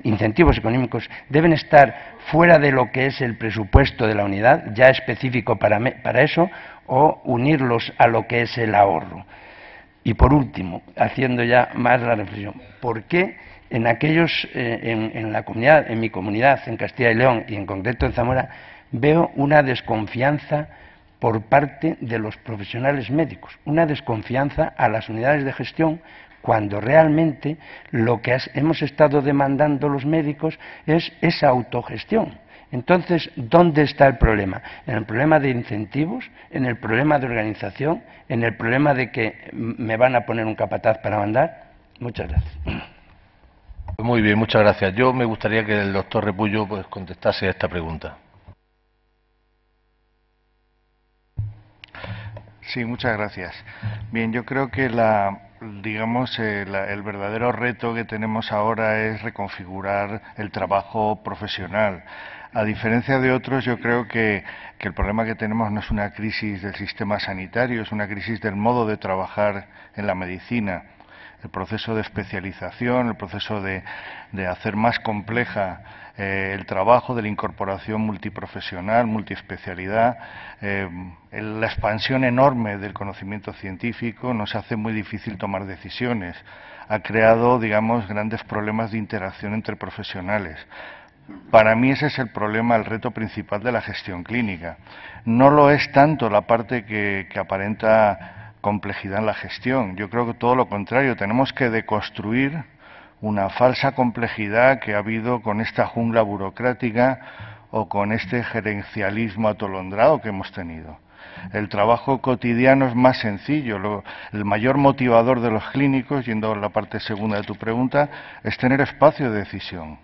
S7: incentivos económicos deben estar fuera de lo que es el presupuesto de la unidad, ya específico para eso, o unirlos a lo que es el ahorro. Y por último, haciendo ya más la reflexión, ¿por qué en aquellos, en la comunidad, en mi comunidad, en Castilla y León y en concreto en Zamora, veo una desconfianza por parte de los profesionales médicos, una desconfianza a las unidades de gestión, cuando realmente lo que hemos estado demandando los médicos es esa autogestión? Entonces, ¿dónde está el problema? ¿En el problema de incentivos? ¿En el problema de organización? ¿En el problema de que me van a poner un capataz para mandar? Muchas gracias.
S2: Muy bien, muchas gracias. Yo me gustaría que el doctor Repullo pues contestase a esta pregunta.
S1: Sí, muchas gracias. Bien, yo creo que el verdadero reto que tenemos ahora es reconfigurar el trabajo profesional. A diferencia de otros, yo creo que el problema que tenemos no es una crisis del sistema sanitario, es una crisis del modo de trabajar en la medicina. El proceso de especialización, el proceso de hacer más compleja el trabajo, de la incorporación multiprofesional, multiespecialidad, la expansión enorme del conocimiento científico nos hace muy difícil tomar decisiones. Ha creado, digamos, grandes problemas de interacción entre profesionales. Para mí ese es el problema, el reto principal de la gestión clínica. No lo es tanto la parte que aparenta complejidad en la gestión. Yo creo que todo lo contrario, tenemos que deconstruir una falsa complejidad que ha habido con esta jungla burocrática o con este gerencialismo atolondrado que hemos tenido. El trabajo cotidiano es más sencillo. El mayor motivador de los clínicos, yendo a la parte segunda de tu pregunta, es tener espacio de decisión.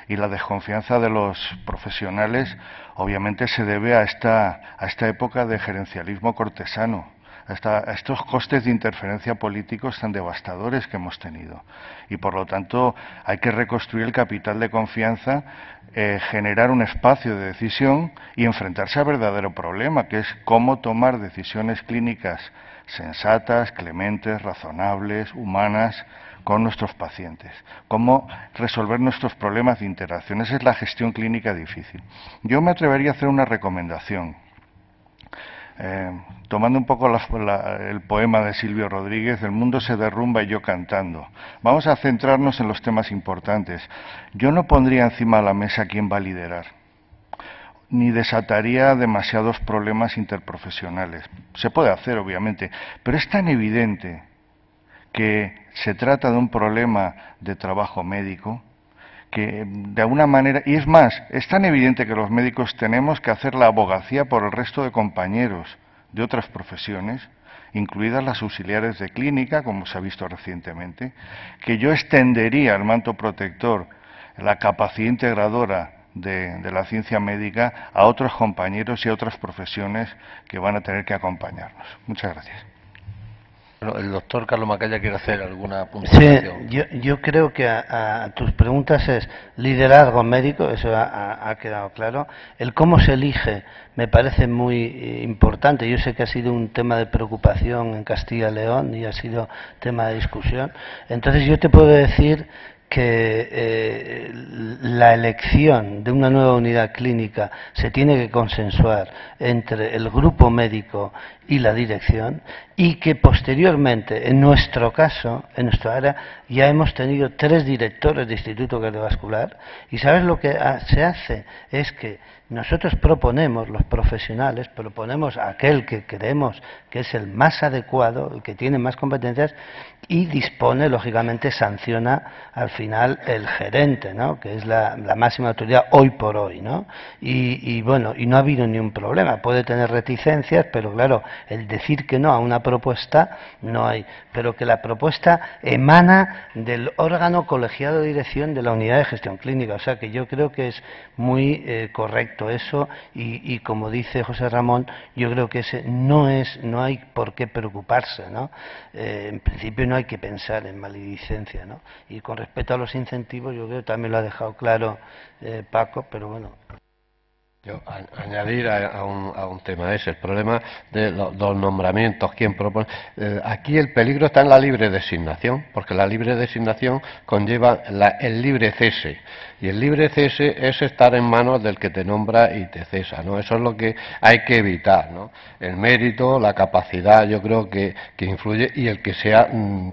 S1: Y la desconfianza de los profesionales obviamente se debe a esta época de gerencialismo cortesano, a estos costes de interferencia políticos tan devastadores que hemos tenido. Y por lo tanto hay que reconstruir el capital de confianza, generar un espacio de decisión y enfrentarse al verdadero problema, que es cómo tomar decisiones clínicas sensatas, clementes, razonables, humanas, con nuestros pacientes, cómo resolver nuestros problemas de interacción. Esa es la gestión clínica difícil. Yo me atrevería a hacer una recomendación. Tomando un poco el poema de Silvio Rodríguez, el mundo se derrumba y yo cantando. Vamos a centrarnos en los temas importantes. Yo no pondría encima de la mesa quién va a liderar, ni desataría demasiados problemas interprofesionales. Se puede hacer, obviamente, pero es tan evidente que se trata de un problema de trabajo médico, que de alguna manera, y es más, es tan evidente que los médicos tenemos que hacer la abogacía por el resto de compañeros de otras profesiones, incluidas las auxiliares de clínica, como se ha visto recientemente, que yo extendería el manto protector, la capacidad integradora de la ciencia médica a otros compañeros y a otras profesiones que van a tener que acompañarnos. Muchas gracias.
S2: Bueno, el doctor Carlos Macaya quiere hacer alguna puntualización.
S3: Sí, yo creo que a tus preguntas es liderazgo médico, eso ha quedado claro. El cómo se elige me parece muy importante. Yo sé que ha sido un tema de preocupación en Castilla y León y ha sido tema de discusión. Entonces yo te puedo decir que la elección de una nueva unidad clínica se tiene que consensuar entre el grupo médico y la dirección, y que posteriormente, en nuestro caso, en nuestra área, ya hemos tenido 3 directores de Instituto Cardiovascular, y ¿sabes lo que se hace? Es que nosotros proponemos, los profesionales, proponemos a aquel que creemos que es el más adecuado, el que tiene más competencias, y dispone, lógicamente, sanciona al final el gerente, ¿no?, que es la máxima autoridad hoy por hoy, ¿no? Y bueno, y no ha habido ni un problema. Puede tener reticencias, pero claro, el decir que no a una propuesta no hay, pero que la propuesta emana del órgano colegiado de dirección de la unidad de gestión clínica. O sea que yo creo que es muy correcto eso y como dice José Ramón, yo creo que ese no hay por qué preocuparse, ¿no? En principio no hay que pensar en maledicencia, ¿no? Y con respecto a los incentivos, yo creo que también lo ha dejado claro Paco, pero bueno.
S4: Yo añadir a un tema ese, el problema de los nombramientos, quién propone. Aquí el peligro está en la libre designación, porque la libre designación conlleva el libre cese, y el libre cese es estar en manos del que te nombra y te cesa, ¿no? Eso es lo que hay que evitar, ¿no? El mérito, la capacidad, yo creo que influye, y el que sea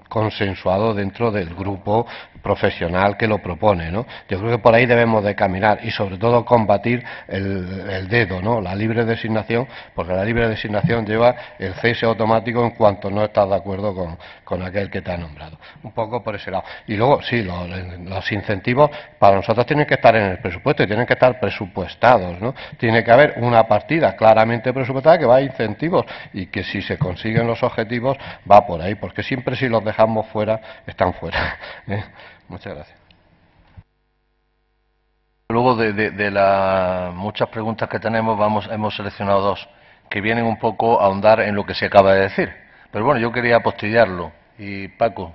S4: consensuado dentro del grupo profesional que lo propone, ¿no? Yo creo que por ahí debemos de caminar y sobre todo combatir el dedo, ¿no? La libre designación, porque la libre designación lleva el cese automático en cuanto no estás de acuerdo con aquel que te ha nombrado. Un poco por ese lado. Y luego, sí, los incentivos para nosotros tienen que estar en el presupuesto y tienen que estar presupuestados, ¿no? Tiene que haber una partida claramente presupuestada que va a incentivos y que si se consiguen los objetivos va por ahí, porque siempre si los dejamos fuera, están fuera. Muchas gracias.
S2: Luego de las muchas preguntas que tenemos, hemos seleccionado dos que vienen un poco a ahondar en lo que se acaba de decir. Pero bueno, yo quería apostillarlo. Y Paco,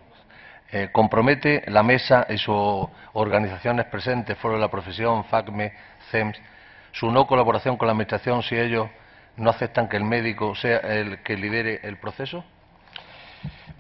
S2: ¿compromete la mesa y sus organizaciones presentes, Foro de la Profesión, FACME, CEMS, su no colaboración con la Administración si ellos no aceptan que el médico sea el que lidere el proceso?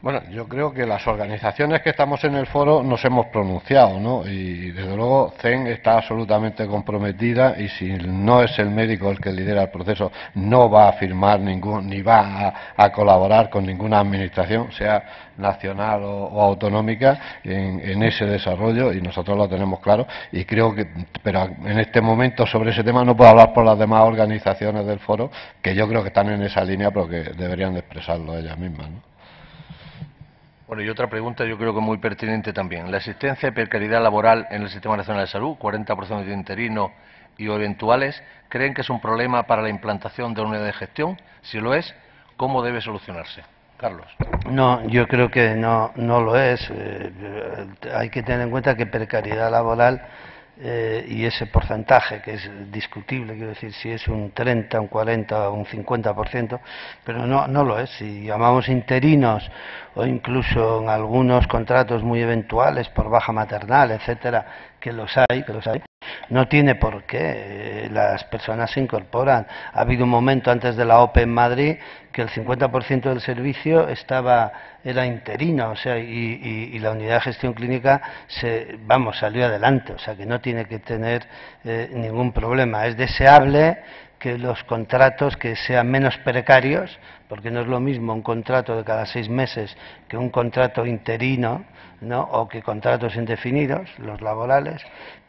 S4: Bueno, yo creo que las organizaciones que estamos en el foro nos hemos pronunciado, ¿no? Y desde luego CEN está absolutamente comprometida y si no es el médico el que lidera el proceso, no va a firmar ni va a colaborar con ninguna administración, sea nacional o autonómica, en ese desarrollo, y nosotros lo tenemos claro. Y creo que, pero en este momento sobre ese tema no puedo hablar por las demás organizaciones del foro, que yo creo que están en esa línea, pero que deberían de expresarlo ellas mismas, ¿no?
S2: Bueno, y otra pregunta yo creo que muy pertinente también. La existencia de precariedad laboral en el Sistema Nacional de Salud, 40% de interinos y eventuales, ¿creen que es un problema para la implantación de una unidad de gestión? Si lo es, ¿cómo debe solucionarse? Carlos.
S3: No, yo creo que no lo es. Hay que tener en cuenta que precariedad laboral y ese porcentaje que es discutible, quiero decir, si es un 30, un 40 o un 50%, pero no lo es. Si llamamos interinos o incluso en algunos contratos muy eventuales por baja maternal, etcétera, que los hay, no tiene por qué. Las personas se incorporan. Ha habido un momento antes de la OPE en Madrid que el 50% del servicio era interino, o sea, y la unidad de gestión clínica salió adelante, o sea, que no tiene que tener ningún problema. Es deseable que los contratos que sean menos precarios, porque no es lo mismo un contrato de cada 6 meses que un contrato interino, ¿no? O que contratos indefinidos, los laborales,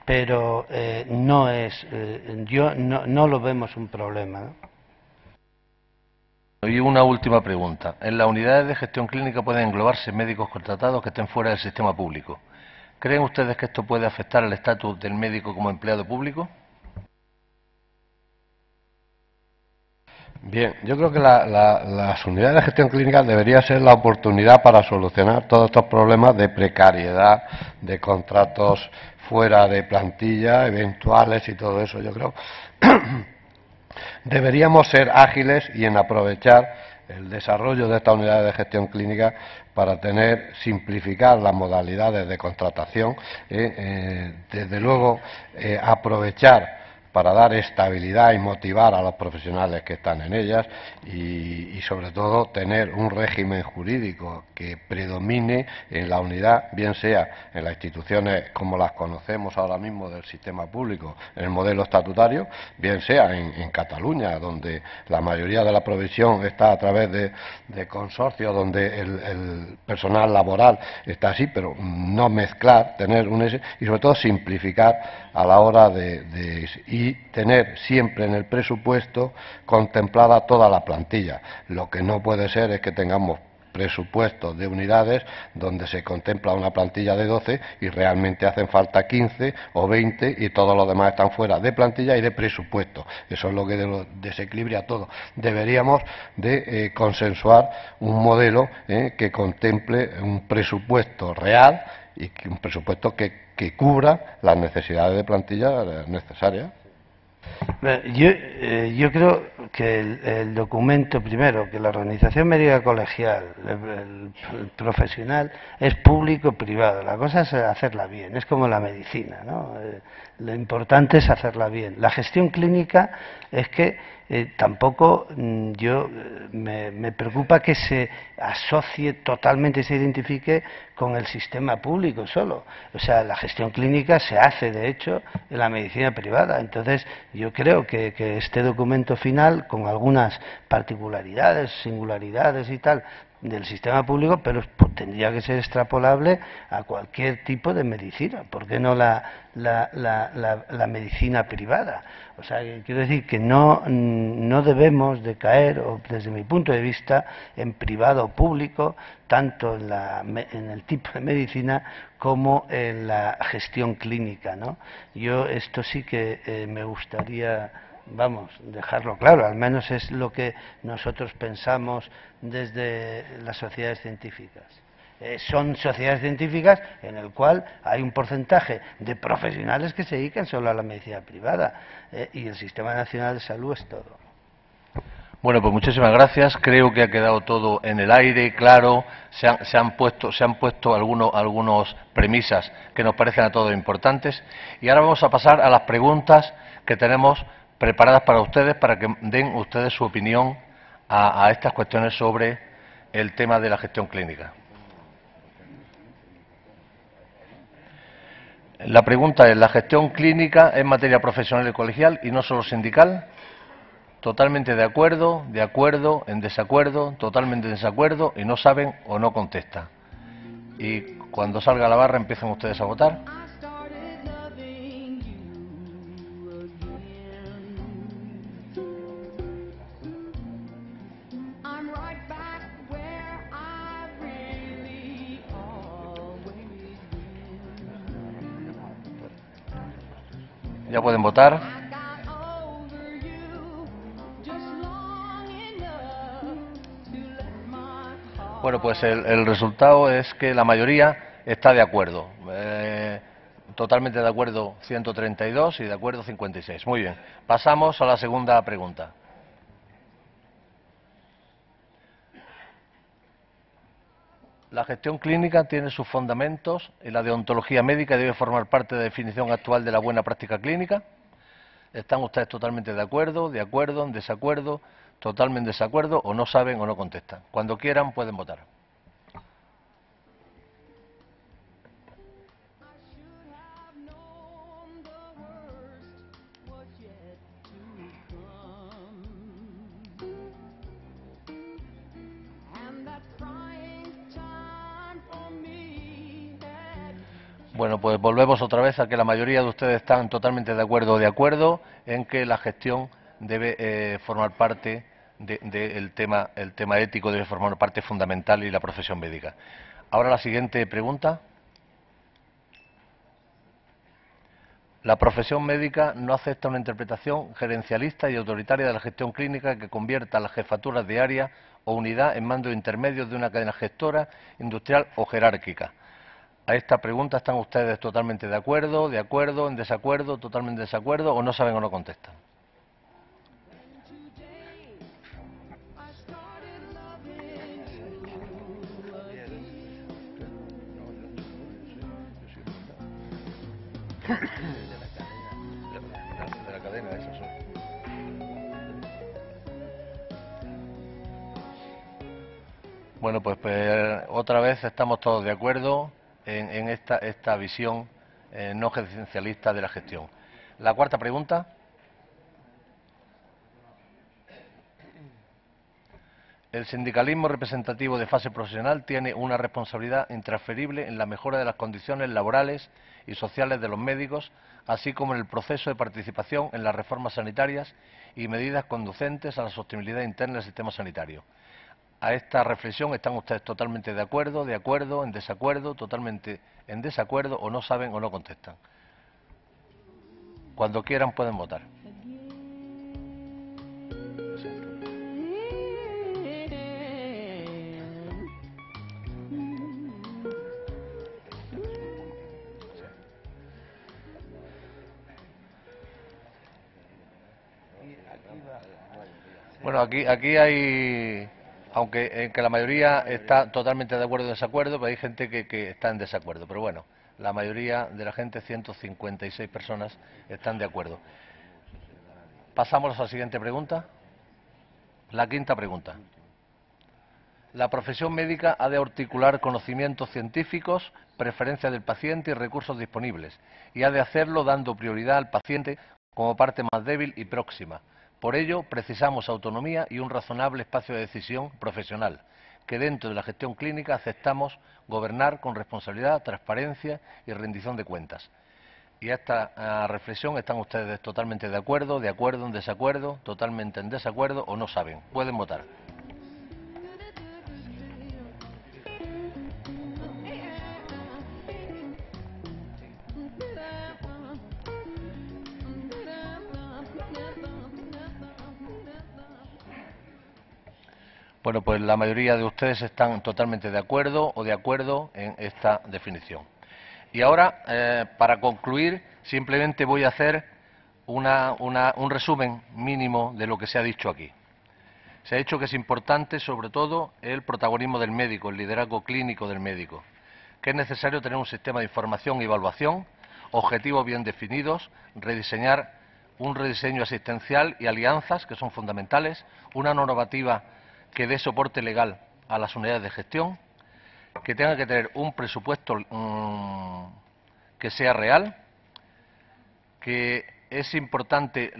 S3: pero no lo vemos un problema, ¿no?
S2: Y una última pregunta. En las unidades de gestión clínica pueden englobarse médicos contratados que estén fuera del sistema público. ¿Creen ustedes que esto puede afectar al estatus del médico como empleado público?
S4: Bien, yo creo que las unidades de gestión clínica debería ser la oportunidad para solucionar todos estos problemas de precariedad, de contratos fuera de plantilla, eventuales y todo eso. Yo creo deberíamos ser ágiles y en aprovechar el desarrollo de estas unidades de gestión clínica para simplificar las modalidades de contratación, desde luego aprovechar para dar estabilidad y motivar a los profesionales que están en ellas y sobre todo tener un régimen jurídico que predomine en la unidad, bien sea en las instituciones como las conocemos ahora mismo del sistema público, en el modelo estatutario, bien sea en Cataluña, donde la mayoría de la provisión está a través de consorcios, donde el personal laboral está así, pero no mezclar, tener y sobre todo simplificar a la hora y tener siempre en el presupuesto contemplada toda la plantilla. Lo que no puede ser es que tengamos presupuestos de unidades donde se contempla una plantilla de 12 y realmente hacen falta 15 o 20 y todos los demás están fuera de plantilla y de presupuesto. Eso es lo que desequilibra todo. Deberíamos de consensuar un modelo que contemple un presupuesto real y un presupuesto que cubra las necesidades de plantilla necesarias.
S3: Yo creo que el documento, primero, que la organización médica colegial, el profesional, es público-privado. La cosa es hacerla bien, es como la medicina, ¿no? Lo importante es hacerla bien. La gestión clínica es que tampoco me preocupa que se asocie totalmente, se identifique con el sistema público solo. O sea, la gestión clínica se hace, de hecho, en la medicina privada. Entonces, yo creo que este documento final, con algunas particularidades, singularidades y tal, del sistema público, pero tendría que ser extrapolable a cualquier tipo de medicina. ¿Por qué no la medicina privada? O sea, quiero decir que no debemos de caer, o desde mi punto de vista, en privado o público, tanto en el tipo de medicina como en la gestión clínica, ¿no? Yo esto sí que me gustaría, vamos, dejarlo claro, al menos es lo que nosotros pensamos desde las sociedades científicas. Son sociedades científicas en el cual hay un porcentaje de profesionales que se dedican solo a la medicina privada y el Sistema Nacional de Salud es todo.
S2: Bueno, pues muchísimas gracias. Creo que ha quedado todo en el aire, claro. Se han puesto algunos premisas que nos parecen a todos importantes. Y ahora vamos a pasar a las preguntas que tenemos preparadas para ustedes, para que den ustedes su opinión a estas cuestiones sobre el tema de la gestión clínica. La pregunta es: ¿la gestión clínica es materia profesional y colegial y no solo sindical? Totalmente de acuerdo, en desacuerdo, totalmente en desacuerdo, y no saben o no contestan. Y cuando salga la barra empiezan ustedes a votar. Ya pueden votar. Bueno, pues el resultado es que la mayoría está de acuerdo. Totalmente de acuerdo 132 y de acuerdo 56. Muy bien. Pasamos a la segunda pregunta. La gestión clínica tiene sus fundamentos en la deontología médica y debe formar parte de la definición actual de la buena práctica clínica. ¿Están ustedes totalmente de acuerdo, en desacuerdo, totalmente en desacuerdo, o no saben o no contestan? Cuando quieran pueden votar. Bueno, pues volvemos otra vez a que la mayoría de ustedes están totalmente de acuerdo en que la gestión debe formar parte del tema, el tema ético debe formar parte fundamental y la profesión médica. Ahora la siguiente pregunta. La profesión médica no acepta una interpretación gerencialista y autoritaria de la gestión clínica que convierta las jefaturas de área o unidad en mandos intermedios de una cadena gestora, industrial o jerárquica. A esta pregunta, ¿están ustedes totalmente de acuerdo, en desacuerdo, totalmente en desacuerdo, o no saben o no contestan? De la cadena, eso sí. Bueno, pues otra vez estamos todos de acuerdo en esta visión no gerencialista de la gestión. La cuarta pregunta. El sindicalismo representativo de fase profesional tiene una responsabilidad intransferible en la mejora de las condiciones laborales y sociales de los médicos, así como en el proceso de participación en las reformas sanitarias y medidas conducentes a la sostenibilidad interna del sistema sanitario. a esta reflexión? ¿Están ustedes totalmente de acuerdo, en desacuerdo, totalmente en desacuerdo, o no saben o no contestan? Cuando quieran pueden votar. Bueno, aquí hay, aunque que la mayoría está totalmente de acuerdo o desacuerdo, pero hay gente que está en desacuerdo. Pero bueno, la mayoría de la gente, 156 personas, están de acuerdo. Pasamos a la siguiente pregunta. La quinta pregunta. La profesión médica ha de articular conocimientos científicos, preferencia del paciente y recursos disponibles, y ha de hacerlo dando prioridad al paciente como parte más débil y próxima. Por ello, precisamos autonomía y un razonable espacio de decisión profesional, que dentro de la gestión clínica aceptamos gobernar con responsabilidad, transparencia y rendición de cuentas. Y a esta reflexión, ¿están ustedes totalmente de acuerdo, en desacuerdo, totalmente en desacuerdo o no saben? Pueden votar. Bueno, pues la mayoría de ustedes están totalmente de acuerdo en esta definición. Y ahora, para concluir, simplemente voy a hacer un resumen mínimo de lo que se ha dicho aquí. Se ha dicho que es importante, sobre todo, el protagonismo del médico, el liderazgo clínico del médico, que es necesario tener un sistema de información y evaluación, objetivos bien definidos, rediseñar un rediseño asistencial y alianzas, que son fundamentales, una normativa que dé soporte legal a las unidades de gestión, que tenga que tener un presupuesto que sea real, que es importante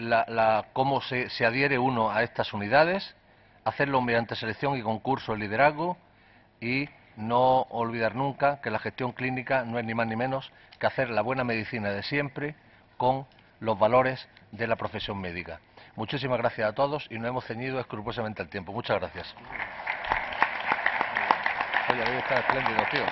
S2: cómo se adhiere uno a estas unidades, hacerlo mediante selección y concurso de liderazgo, y no olvidar nunca que la gestión clínica no es ni más ni menos que hacer la buena medicina de siempre con los valores de la profesión médica. Muchísimas gracias a todos y nos hemos ceñido escrupulosamente al tiempo. Muchas gracias. Oye, hoy está espléndido, tío.